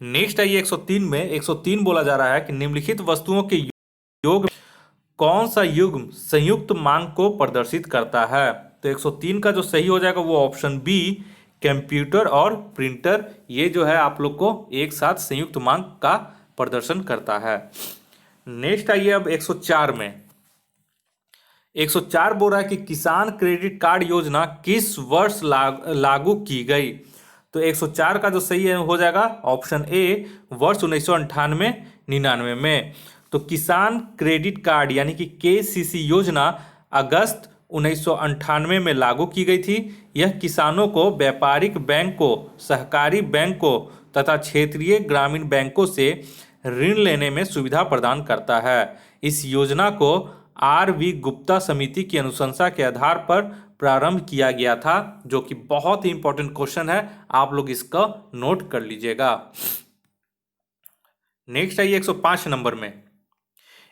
नेक्स्ट आइए 103 में 103 बोला जा रहा है कि निम्नलिखित वस्तुओं के योग कौन सा युग्म संयुक्त मांग को प्रदर्शित करता है। तो 103 का जो सही हो जाएगा वो ऑप्शन बी कंप्यूटर और प्रिंटर, ये जो है आप लोग को एक साथ संयुक्त मांग का प्रदर्शन करता है। नेक्स्ट आइए अब 104 में 104 बोल रहा है कि किसान क्रेडिट कार्ड योजना किस वर्ष लागू की गई। तो 104 का जो सही है हो जाएगा ऑप्शन ए वर्ष 1998-99 में। तो किसान क्रेडिट कार्ड यानी कि केसीसी योजना अगस्त 1998 में लागू की गई थी। यह किसानों को व्यापारिक बैंकों, सहकारी बैंकों तथा क्षेत्रीय ग्रामीण बैंकों से ऋण लेने में सुविधा प्रदान करता है। इस योजना को आर.वी. गुप्ता समिति की अनुशंसा के आधार पर प्रारंभ किया गया था, जो कि बहुत ही इंपॉर्टेंट क्वेश्चन है, आप लोग इसका नोट कर लीजिएगा। नेक्स्ट आइए 105 नंबर में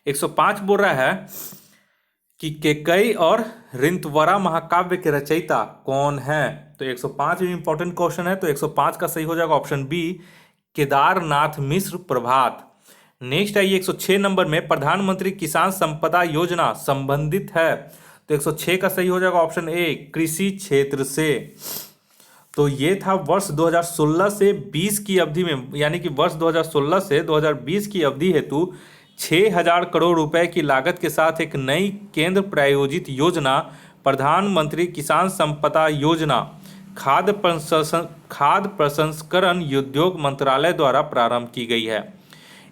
105 बोल रहा है कि केकई और रिंतवरा महाकाव्य के रचयिता कौन है। तो 105 भी इंपॉर्टेंट क्वेश्चन है। तो 105 का सही हो जाएगा ऑप्शन बी केदारनाथ मिश्र प्रभात। नेक्स्ट आइए 106 नंबर में प्रधानमंत्री किसान संपदा योजना संबंधित है। तो 106 का सही हो जाएगा ऑप्शन ए कृषि क्षेत्र से। तो ये था वर्ष 2016 से 20 की अवधि में, यानी कि वर्ष 2016 से 2020 की अवधि हेतु 6,000 करोड़ रुपए की लागत के साथ एक नई केंद्र प्रायोजित योजना प्रधानमंत्री किसान संपदा योजना खाद्य प्रसंस्करण उद्योग मंत्रालय द्वारा प्रारंभ की गई है।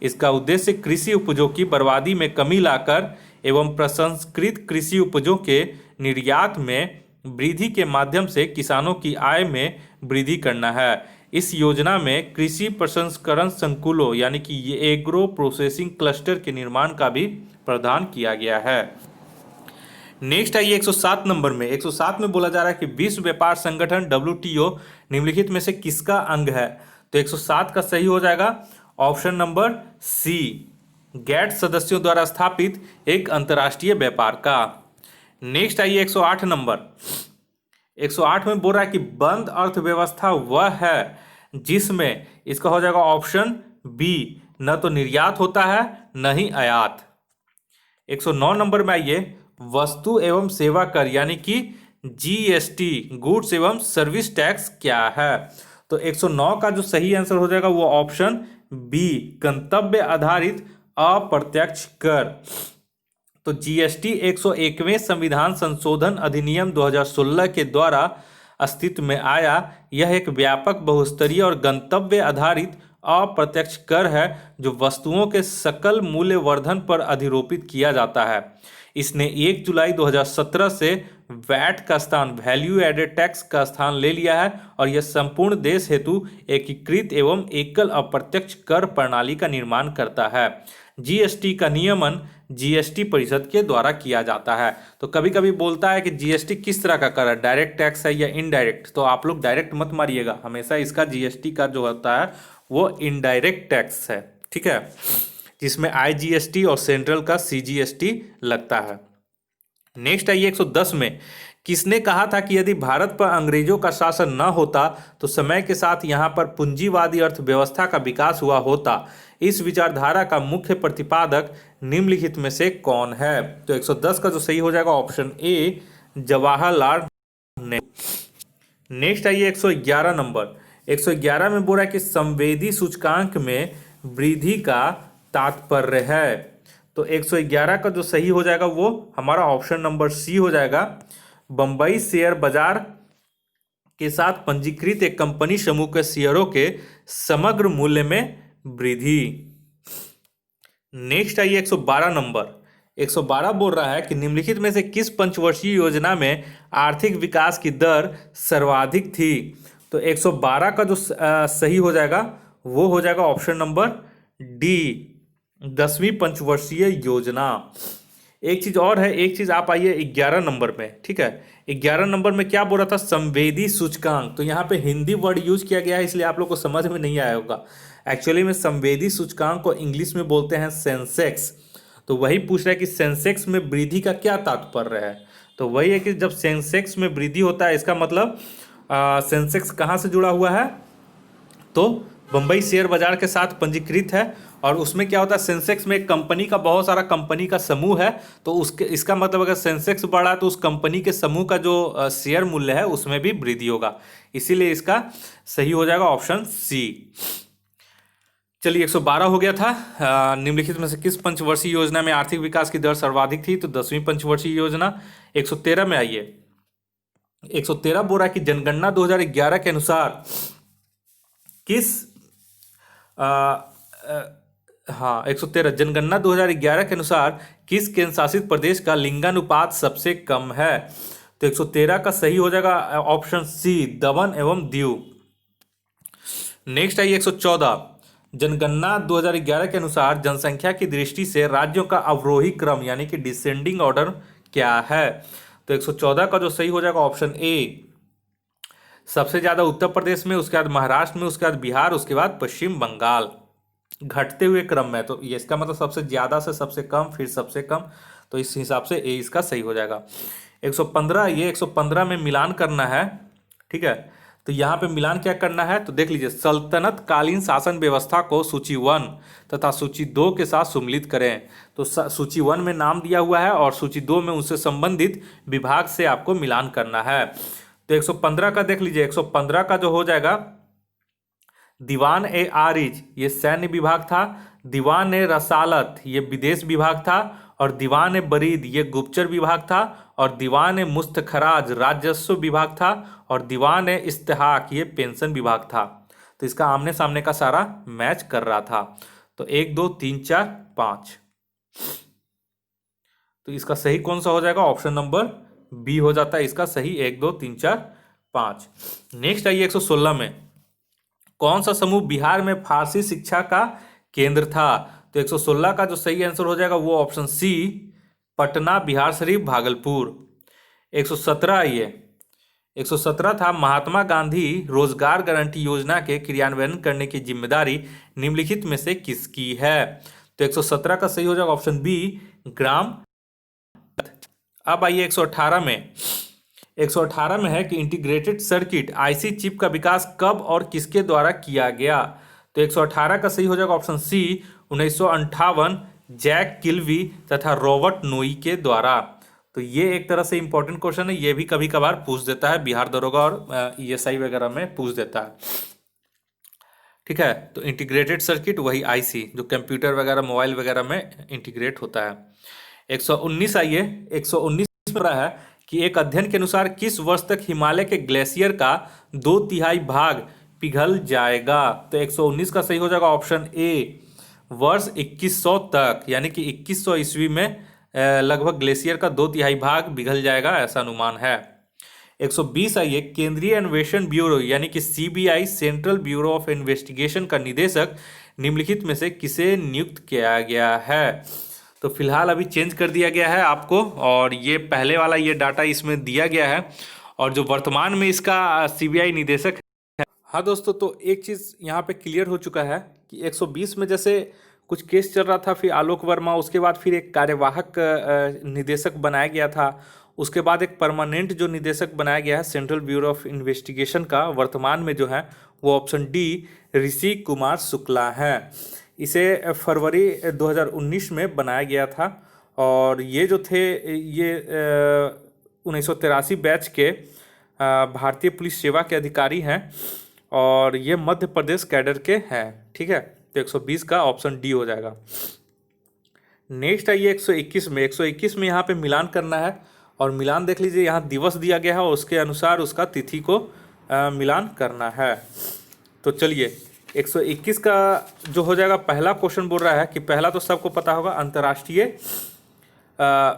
इसका उद्देश्य कृषि उपजों की बर्बादी में कमी लाकर एवं प्रसंस्कृत कृषि उपजों के निर्यात में वृद्धि के माध्यम से किसानों की आय में वृद्धि करना है। इस योजना में कृषि प्रसंस्करण संकुलों यानी कि ये एग्रो प्रोसेसिंग क्लस्टर के निर्माण का भी प्रावधान किया गया है। नेक्स्ट आइए 107 नंबर में 107 में बोला जा रहा है कि विश्व व्यापार संगठन WTO निम्नलिखित में से किसका अंग है। तो 107 का सही हो जाएगा ऑप्शन नंबर सी गैट सदस्यों द्वारा स्थापित एक अंतर्राष्ट्रीय व्यापार का। नेक्स्ट आइए 108 नंबर 108 में बोल रहा है कि बंद अर्थव्यवस्था वह है जिसमें इसका हो जाएगा ऑप्शन बी न तो निर्यात होता है न ही आयात। 109 नंबर में आइए वस्तु एवं सेवा कर यानी कि GST गुड्स एवं सर्विस टैक्स क्या है। तो 109 का जो सही आंसर हो जाएगा वो ऑप्शन बी गंतव्य आधारित अप्रत्यक्ष कर। तो GST 101वें संविधान संशोधन अधिनियम 2016 के द्वारा अस्तित्व में आया। यह एक व्यापक बहुस्तरीय और गंतव्य आधारित अप्रत्यक्ष कर है जो वस्तुओं के सकल मूल्य वर्धन पर अधिरोपित किया जाता है। इसने 1 जुलाई 2017 से वैट का स्थान वैल्यू एडेड टैक्स का स्थान ले लिया है और यह संपूर्ण देश हेतु एकीकृत एवं एकल अप्रत्यक्ष कर प्रणाली का निर्माण करता है। GST का नियमन GST परिषद के द्वारा किया जाता है। तो कभी कभी बोलता है कि GST किस तरह का कर है, डायरेक्ट टैक्स है या इनडायरेक्ट। तो आप लोग डायरेक्ट मत मारिएगा, हमेशा इसका GST का जो होता है वो इनडायरेक्ट टैक्स है, ठीक है, जिसमें IGST और सेंट्रल का CGST लगता है। नेक्स्ट आइए 110 में किसने कहा था कि यदि भारत पर अंग्रेजों का शासन न होता तो समय के साथ यहाँ पर पूंजीवादी अर्थव्यवस्था का विकास हुआ होता। इस विचारधारा का मुख्य प्रतिपादक निम्नलिखित में से कौन है। तो 110 का जो सही हो जाएगा option A Jawaharlal Nehru. Next आइए 111 नंबर 111 में बोल रहा है कि संवेदी सूचकांक में वृद्धि का तात्पर्य है। तो 111 का जो सही हो जाएगा वो हमारा ऑप्शन नंबर सी हो जाएगा बंबई शेयर बाजार के साथ पंजीकृत एक कंपनी समूह के शेयरों के समग्र मूल्य में वृद्धि। नेक्स्ट आइए 112 नंबर 112 बोल रहा है कि निम्नलिखित में से किस पंचवर्षीय योजना में आर्थिक विकास की दर सर्वाधिक थी। तो 112 का जो सही हो जाएगा वो हो जाएगा ऑप्शन नंबर डी 10वीं पंचवर्षीय योजना। एक चीज और है, एक चीज आप आइए 11 नंबर में, ठीक है। 11 नंबर में क्या बोल रहा था, संवेदी सूचकांक। तो यहाँ पे हिंदी वर्ड यूज किया गया है, इसलिए आप लोग को समझ में नहीं आया होगा। एक्चुअली में संवेदी सूचकांक को इंग्लिश में बोलते हैं सेंसेक्स। तो वही पूछ रहा है कि सेंसेक्स में वृद्धि का क्या तात्पर्य है। तो वही है कि जब सेंसेक्स में वृद्धि होता है, इसका मतलब सेंसेक्स कहाँ से जुड़ा हुआ है, तो बंबई शेयर बाजार के साथ पंजीकृत है। और उसमें क्या होता है, सेंसेक्स में एक कंपनी का, बहुत सारा कंपनी का समूह है। तो उसके, इसका मतलब अगर सेंसेक्स बढ़ा तो उस कंपनी के समूह का जो शेयर मूल्य है उसमें भी वृद्धि होगा। इसीलिए इसका सही हो जाएगा ऑप्शन सी। चलिए 112 हो गया था। निम्नलिखित में से किस पंचवर्षीय योजना में आर्थिक विकास की दर सर्वाधिक थी, तो 10वीं पंचवर्षीय योजना। 113 में आइए, 113 बोल रहा है कि जनगणना 2011 के अनुसार किस हाँ 113, जनगणना 2011 के अनुसार किस केंद्र शासित प्रदेश का लिंगानुपात सबसे कम है। तो 113 का सही हो जाएगा ऑप्शन सी, दमन एवं दीव। नेक्स्ट आइए 114, जनगणना 2011 के अनुसार जनसंख्या की दृष्टि से राज्यों का अवरोही क्रम यानी कि डिसेंडिंग ऑर्डर क्या है। तो 114 का जो सही हो जाएगा ऑप्शन ए, सबसे ज्यादा उत्तर प्रदेश में, उसके बाद महाराष्ट्र में, उसके बाद बिहार, उसके बाद पश्चिम बंगाल, घटते हुए क्रम में। तो ये इसका मतलब सबसे ज्यादा से सबसे कम, फिर सबसे कम। तो इस हिसाब से ए इसका सही हो जाएगा। 115, ये 115 में मिलान करना है, ठीक है। तो यहाँ पे मिलान क्या करना है, तो देख लीजिए, सल्तनत कालीन शासन व्यवस्था को सूची 1 तथा सूची 2 के साथ सम्मिलित करें। तो सूची 1 में नाम दिया हुआ है और सूची 2 में उससे संबंधित विभाग से आपको मिलान करना है। तो 115 का देख लीजिए, 115 का जो हो जाएगा, दीवान ए आरिज ये सैन्य विभाग था, दीवान ए रसालत ये विदेश विभाग था, और दीवान ए बरीद ये गुप्तचर विभाग था, और दीवान ए मुस्तखराज राजस्व विभाग था, और दीवान ए इस्तेहाक ये पेंशन विभाग था। तो इसका आमने सामने का सारा मैच कर रहा था। तो 1 2 3 4 5, तो इसका सही कौन सा हो जाएगा, ऑप्शन नंबर बी हो जाता है इसका सही, 1 2 3 4 5। नेक्स्ट आइए 116 में, कौन सा समूह बिहार में फारसी शिक्षा का केंद्र था। तो 116 का जो सही आंसर हो जाएगा वो ऑप्शन सी, पटना, बिहार शरीफ, भागलपुर। 117 आइए, 117 था, महात्मा गांधी रोजगार गारंटी योजना के क्रियान्वयन करने की जिम्मेदारी निम्नलिखित में से किसकी है। तो 117 का सही हो जाएगा ऑप्शन बी, ग्राम। अब आइए 118 में, 118 में है कि इंटीग्रेटेड सर्किट आईसी चिप का विकास कब और किसके द्वारा किया गया। तो 118 का सही हो जाएगा ऑप्शन सी, 1958, जैक किल्वी तथा रॉबर्ट नोई के द्वारा। तो ये एक तरह से इंपॉर्टेंट क्वेश्चन है, ये भी कभी कभार पूछ देता है, बिहार दरोगा और ईएसआई वगैरह में पूछ देता है, ठीक है। तो इंटीग्रेटेड सर्किट वही आईसी जो कंप्यूटर वगैरह मोबाइल वगैरह में इंटीग्रेट होता है। 119 आइए, 119 में रहा है कि एक अध्ययन के अनुसार किस वर्ष तक हिमालय के ग्लेशियर का 2/3 भाग पिघल जाएगा। तो 119 का सही हो जाएगा ऑप्शन ए, वर्ष 2100 तक, यानी कि 2100 ईस्वी में लगभग ग्लेशियर का 2/3 भाग पिघल जाएगा, ऐसा अनुमान है। 120 आइए, केंद्रीय अन्वेषण ब्यूरो यानी कि CBI, central bureau of investigation का निदेशक निम्नलिखित में से किसे नियुक्त किया गया है। तो फिलहाल अभी चेंज कर दिया गया है आपको, और ये पहले वाला ये डाटा इसमें दिया गया है, और जो वर्तमान में इसका सीबीआई निदेशक है। हाँ दोस्तों, तो एक चीज़ यहाँ पे क्लियर हो चुका है कि 120 में जैसे कुछ केस चल रहा था, फिर आलोक वर्मा, उसके बाद फिर एक कार्यवाहक निदेशक बनाया गया था, उसके बाद एक परमानेंट जो निदेशक बनाया गया है सेंट्रल ब्यूरो ऑफ इन्वेस्टिगेशन का, वर्तमान में जो है वो ऑप्शन डी, ऋषि कुमार शुक्ला है। इसे फरवरी 2019 में बनाया गया था, और ये जो थे ये 1983 बैच के भारतीय पुलिस सेवा के अधिकारी हैं, और ये मध्य प्रदेश कैडर के हैं, ठीक है। तो 120 का ऑप्शन डी हो जाएगा। नेक्स्ट आइए 121 में, 121 में यहाँ पे मिलान करना है, और मिलान देख लीजिए, यहाँ दिवस दिया गया है और उसके अनुसार उसका तिथि को मिलान करना है। तो चलिए 121 का जो हो जाएगा, पहला क्वेश्चन बोल रहा है कि पहला तो सबको पता होगा, अंतर्राष्ट्रीय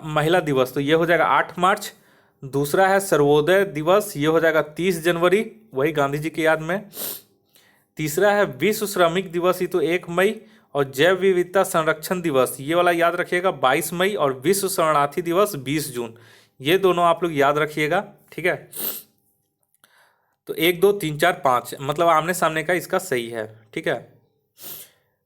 महिला दिवस, तो ये हो जाएगा 8 मार्च। दूसरा है सर्वोदय दिवस, ये हो जाएगा 30 जनवरी, वही गांधी जी की याद में। तीसरा है विश्व श्रमिक दिवस, ये तो 1 मई, और जैव विविधता संरक्षण दिवस ये वाला याद रखिएगा 22 मई, और विश्व शरणार्थी दिवस 20 जून। ये दोनों आप लोग याद रखिएगा, ठीक है। तो 1 2 3 4 5 मतलब आमने सामने का इसका सही है, ठीक है।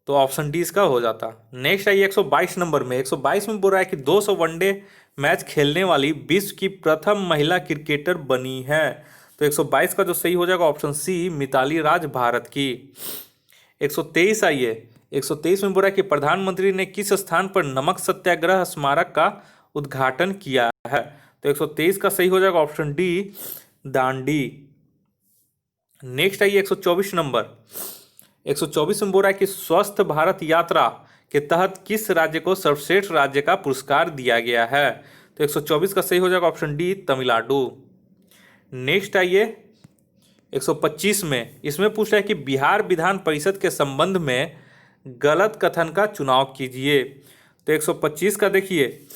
तो ऑप्शन डी इसका हो जाता। नेक्स्ट आइए 122 नंबर में। 122 में बोल रहा है कि 200 वनडे मैच खेलने वाली विश्व की प्रथम महिला क्रिकेटर बनी है। तो 122 का जो सही हो जाएगा ऑप्शन सी, मिताली राज भारत की। 123 आइए। 123 में बोल रहा है कि प्रधानमंत्री ने किस स्थान पर नमक सत्याग्रह स्मारक का उद्घाटन किया है। तो 123 का सही हो जाएगा ऑप्शन डी, दांडी। नेक्स्ट आइए 124 नंबर। 124 में बोल रहा है कि स्वस्थ भारत यात्रा के तहत किस राज्य को सर्वश्रेष्ठ राज्य का पुरस्कार दिया गया है। तो 124 का सही हो जाएगा ऑप्शन डी, तमिलनाडु। नेक्स्ट आइए 125 में। इसमें पूछ रहा है कि बिहार विधान परिषद के संबंध में गलत कथन का चुनाव कीजिए। तो 125 का देखिए,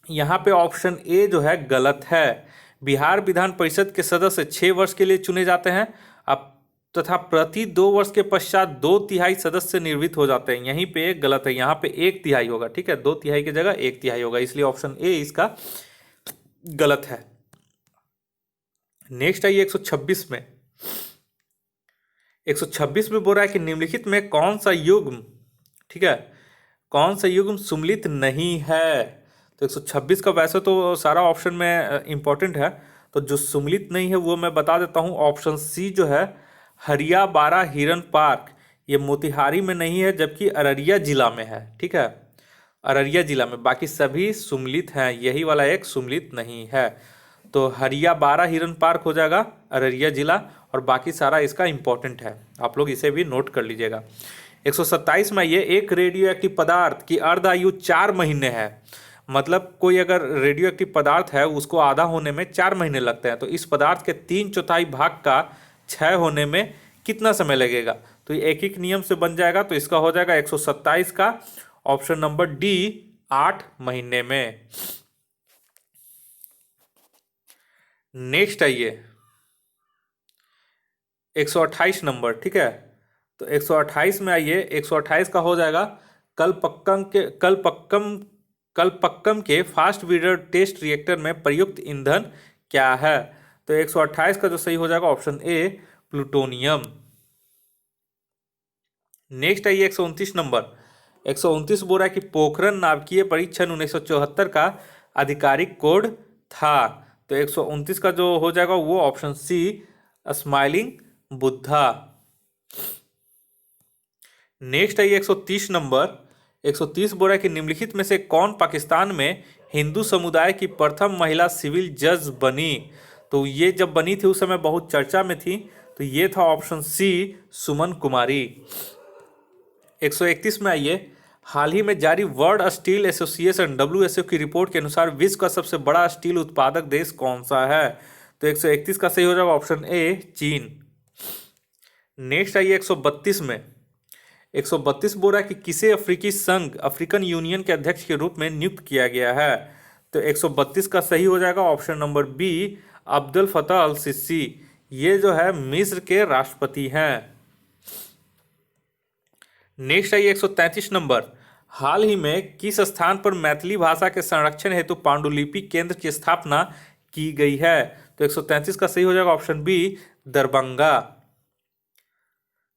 यहाँ पे ऑप्शन ए जो है गलत है। बिहार विधान परिषद के सदस्य 6 वर्ष के लिए चुने जाते हैं अब तथा प्रति 2 वर्ष के पश्चात 2/3 सदस्य निर्वाचित हो जाते हैं। यहीं पे गलत है, यहाँ पे 1/3 होगा, ठीक है। 2/3 की जगह 1/3 होगा, इसलिए ऑप्शन ए इसका गलत है। नेक्स्ट आइए 126 में। 126 में बोल रहा है कि निम्नलिखित में कौन सा युग्म, ठीक है, कौन सा युग्म सुमेलित नहीं है। तो 126 का वैसे तो सारा ऑप्शन में इंपॉर्टेंट है, तो जो सुमेलित नहीं है वो मैं बता देता हूँ। ऑप्शन सी जो है हरिया बारा हिरन पार्क, ये मोतिहारी में नहीं है जबकि अररिया जिला में है, ठीक है, अररिया जिला में। बाकी सभी सुमेलित हैं, यही वाला एक सुमेलित नहीं है। तो हरिया बारा हिरन पार्क हो जाएगा अररिया जिला, और बाकी सारा इसका इंपॉर्टेंट है, आप लोग इसे भी नोट कर लीजिएगा। 127 में ये एक रेडियो एक्टिव पदार्थ की अर्ध आयु 4 महीने है। मतलब कोई अगर रेडियो एक्टिव पदार्थ है उसको आधा होने में 4 महीने लगते हैं, तो इस पदार्थ के 3/4 भाग का क्षय होने में कितना समय लगेगा। तो ये एक एक नियम से बन जाएगा, तो इसका हो जाएगा 127 का ऑप्शन नंबर डी, 8 महीने में। नेक्स्ट आइए 128 नंबर, ठीक है। तो 128 में आइए, 128 का हो जाएगा कलपक्कम के फास्ट ब्रीडर टेस्ट रिएक्टर में प्रयुक्त ईंधन क्या है। तो 128 का जो सही हो जाएगा ऑप्शन ए, प्लूटोनियम। नेक्स्ट आइए 129 नंबर। 129 बोल रहा है कि पोखरण नाभिकीय परीक्षण 1974 का आधिकारिक कोड था। तो 129 का जो हो जाएगा वो option C, smiling Buddha. Next आइए 130 नंबर। 130 बोल रहा है कि निम्नलिखित में से कौन पाकिस्तान में हिंदू समुदाय की प्रथम महिला सिविल जज बनी। तो ये जब बनी थी उस समय बहुत चर्चा में थी, तो ये था ऑप्शन सी, सुमन कुमारी। 131 में आइए, हाल ही में जारी वर्ल्ड स्टील एसोसिएशन WSO की रिपोर्ट के अनुसार विश्व का सबसे बड़ा स्टील उत्पादक देश कौन सा है। तो 131 का सही हो जाएगा ऑप्शन ए, चीन। नेक्स्ट आइए 132 में। 132 बोल रहा है कि किसे अफ्रीकी संघ अफ्रीकन यूनियन के अध्यक्ष के रूप में नियुक्त किया गया है। तो 132 का सही हो जाएगा ऑप्शन नंबर बी, अब्दुल फतह अल सिसी। ये जो है मिस्र के राष्ट्रपति हैं। नेक्स्ट आइए 133 नंबर। हाल ही में किस स्थान पर मैथिली भाषा के संरक्षण हेतु पांडुलिपि केंद्र की स्थापना की गई है। तो 133 का सही हो जाएगा ऑप्शन बी, दरभंगा।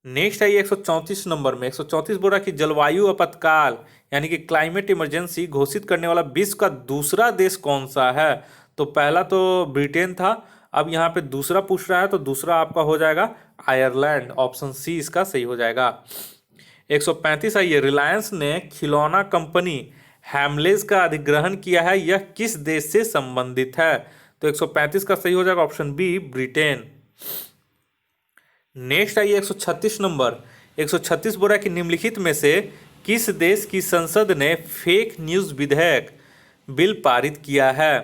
नेक्स्ट आइए 134 नंबर में। 134 बोल रहा है कि जलवायु आपातकाल यानी कि क्लाइमेट इमरजेंसी घोषित करने वाला विश्व का दूसरा देश कौन सा है। तो पहला तो ब्रिटेन था, अब यहाँ पे दूसरा पूछ रहा है, तो दूसरा आपका हो जाएगा आयरलैंड। ऑप्शन सी इसका सही हो जाएगा। 135 आइए, रिलायंस ने खिलौना कंपनी हैमलेज का अधिग्रहण किया है, यह किस देश से संबंधित है। तो 135 का सही हो जाएगा ऑप्शन बी, ब्रिटेन। नेक्स्ट आइए 136 नंबर। 136 बोल रहा है कि निम्नलिखित में से किस देश की संसद ने फेक न्यूज विधेयक बिल पारित किया है।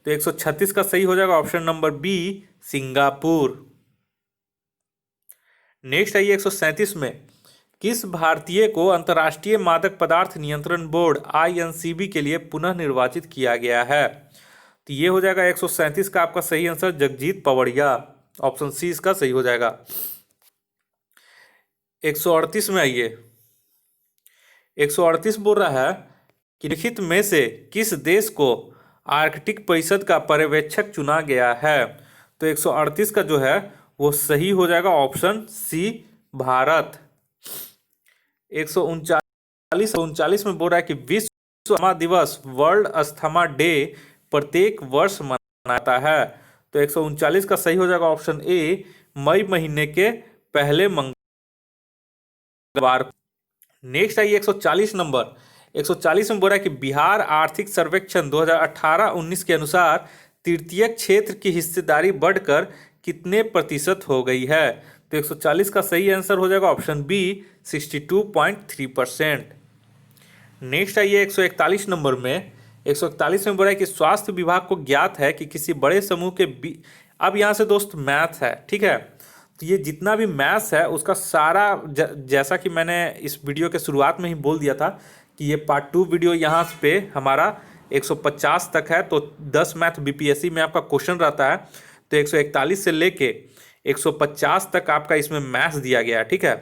तो 136 का सही हो जाएगा option number B, Singapore. Next आइए 137 में, किस भारतीय को अंतर्राष्ट्रीय मादक पदार्थ नियंत्रण बोर्ड INCB के लिए पुनः निर्वाचित किया गया है। तो ये हो जाएगा 137 का आपका सही answer, Jagjit Pawadiya. Option C इसका सही हो जाएगा। 138 में आइए, 138 बोल रहा है कि निम्नलिखित में से किस देश को आर्कटिक परिषद का पर्यवेक्षक चुना गया है। तो 138 का जो है वो सही हो जाएगा ऑप्शन सी, भारत। 139 में बोल रहा है कि विश्व अस्थमा दिवस, वर्ल्ड अस्थमा डे प्रत्येक वर्ष मनाता है। तो 139 का सही हो जाएगा ऑप्शन ए, मई महीने के पहले मंगलवार। नेक्स्ट आइए 140 नंबर। 140 में बोल रहा है कि बिहार आर्थिक सर्वेक्षण 2018-19 के अनुसार तृतीय क्षेत्र की हिस्सेदारी बढ़कर कितने प्रतिशत हो गई है। तो 140 का सही आंसर हो जाएगा ऑप्शन बी, 62.3%। नेक्स्ट आइए 141 नंबर में। 141 में बोला है कि स्वास्थ्य विभाग को ज्ञात है कि किसी बड़े समूह के अब यहाँ से दोस्त मैथ है, ठीक है। तो ये जितना भी मैथ्स है उसका सारा जैसा कि मैंने इस वीडियो के शुरुआत में ही बोल दिया था कि ये पार्ट 2 वीडियो यहाँ पे हमारा 150 तक है। तो 10 मैथ बीपीएससी में आपका क्वेश्चन रहता है, तो 141 से लेके 150 तक आपका इसमें मैथ्स दिया गया है, ठीक है।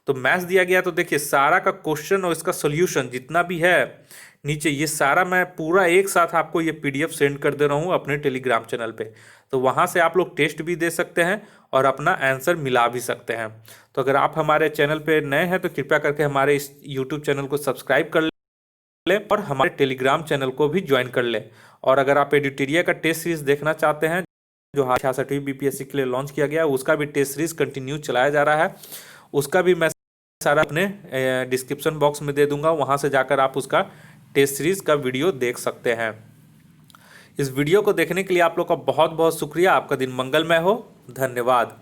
तो मैथ्स दिया गया तो देखिए सारा का क्वेश्चन और इसका सोल्यूशन जितना भी है नीचे, ये सारा मैं पूरा एक साथ आपको ये पीडीएफ सेंड कर दे रहा हूँ अपने टेलीग्राम चैनल पे। तो वहाँ से आप लोग टेस्ट भी दे सकते हैं और अपना आंसर मिला भी सकते हैं। तो अगर आप हमारे चैनल पे नए हैं तो कृपया करके हमारे इस यूट्यूब चैनल को सब्सक्राइब कर लें और हमारे टेलीग्राम चैनल को भी ज्वाइन कर लें। और अगर आप एडिटेरिया का टेस्ट सीरीज देखना चाहते हैं जो 66वीं बीपीएससी के लिए लॉन्च किया गया है, उसका भी टेस्ट सीरीज कंटिन्यू चलाया जा रहा है। उसका भी मैं सारा अपने डिस्क्रिप्शन बॉक्स में दे दूंगा, वहाँ से जाकर आप उसका टेस्ट सीरीज का वीडियो देख सकते हैं। इस वीडियो को देखने के लिए आप लोग का बहुत बहुत शुक्रिया। आपका दिन मंगलमय हो। धन्यवाद।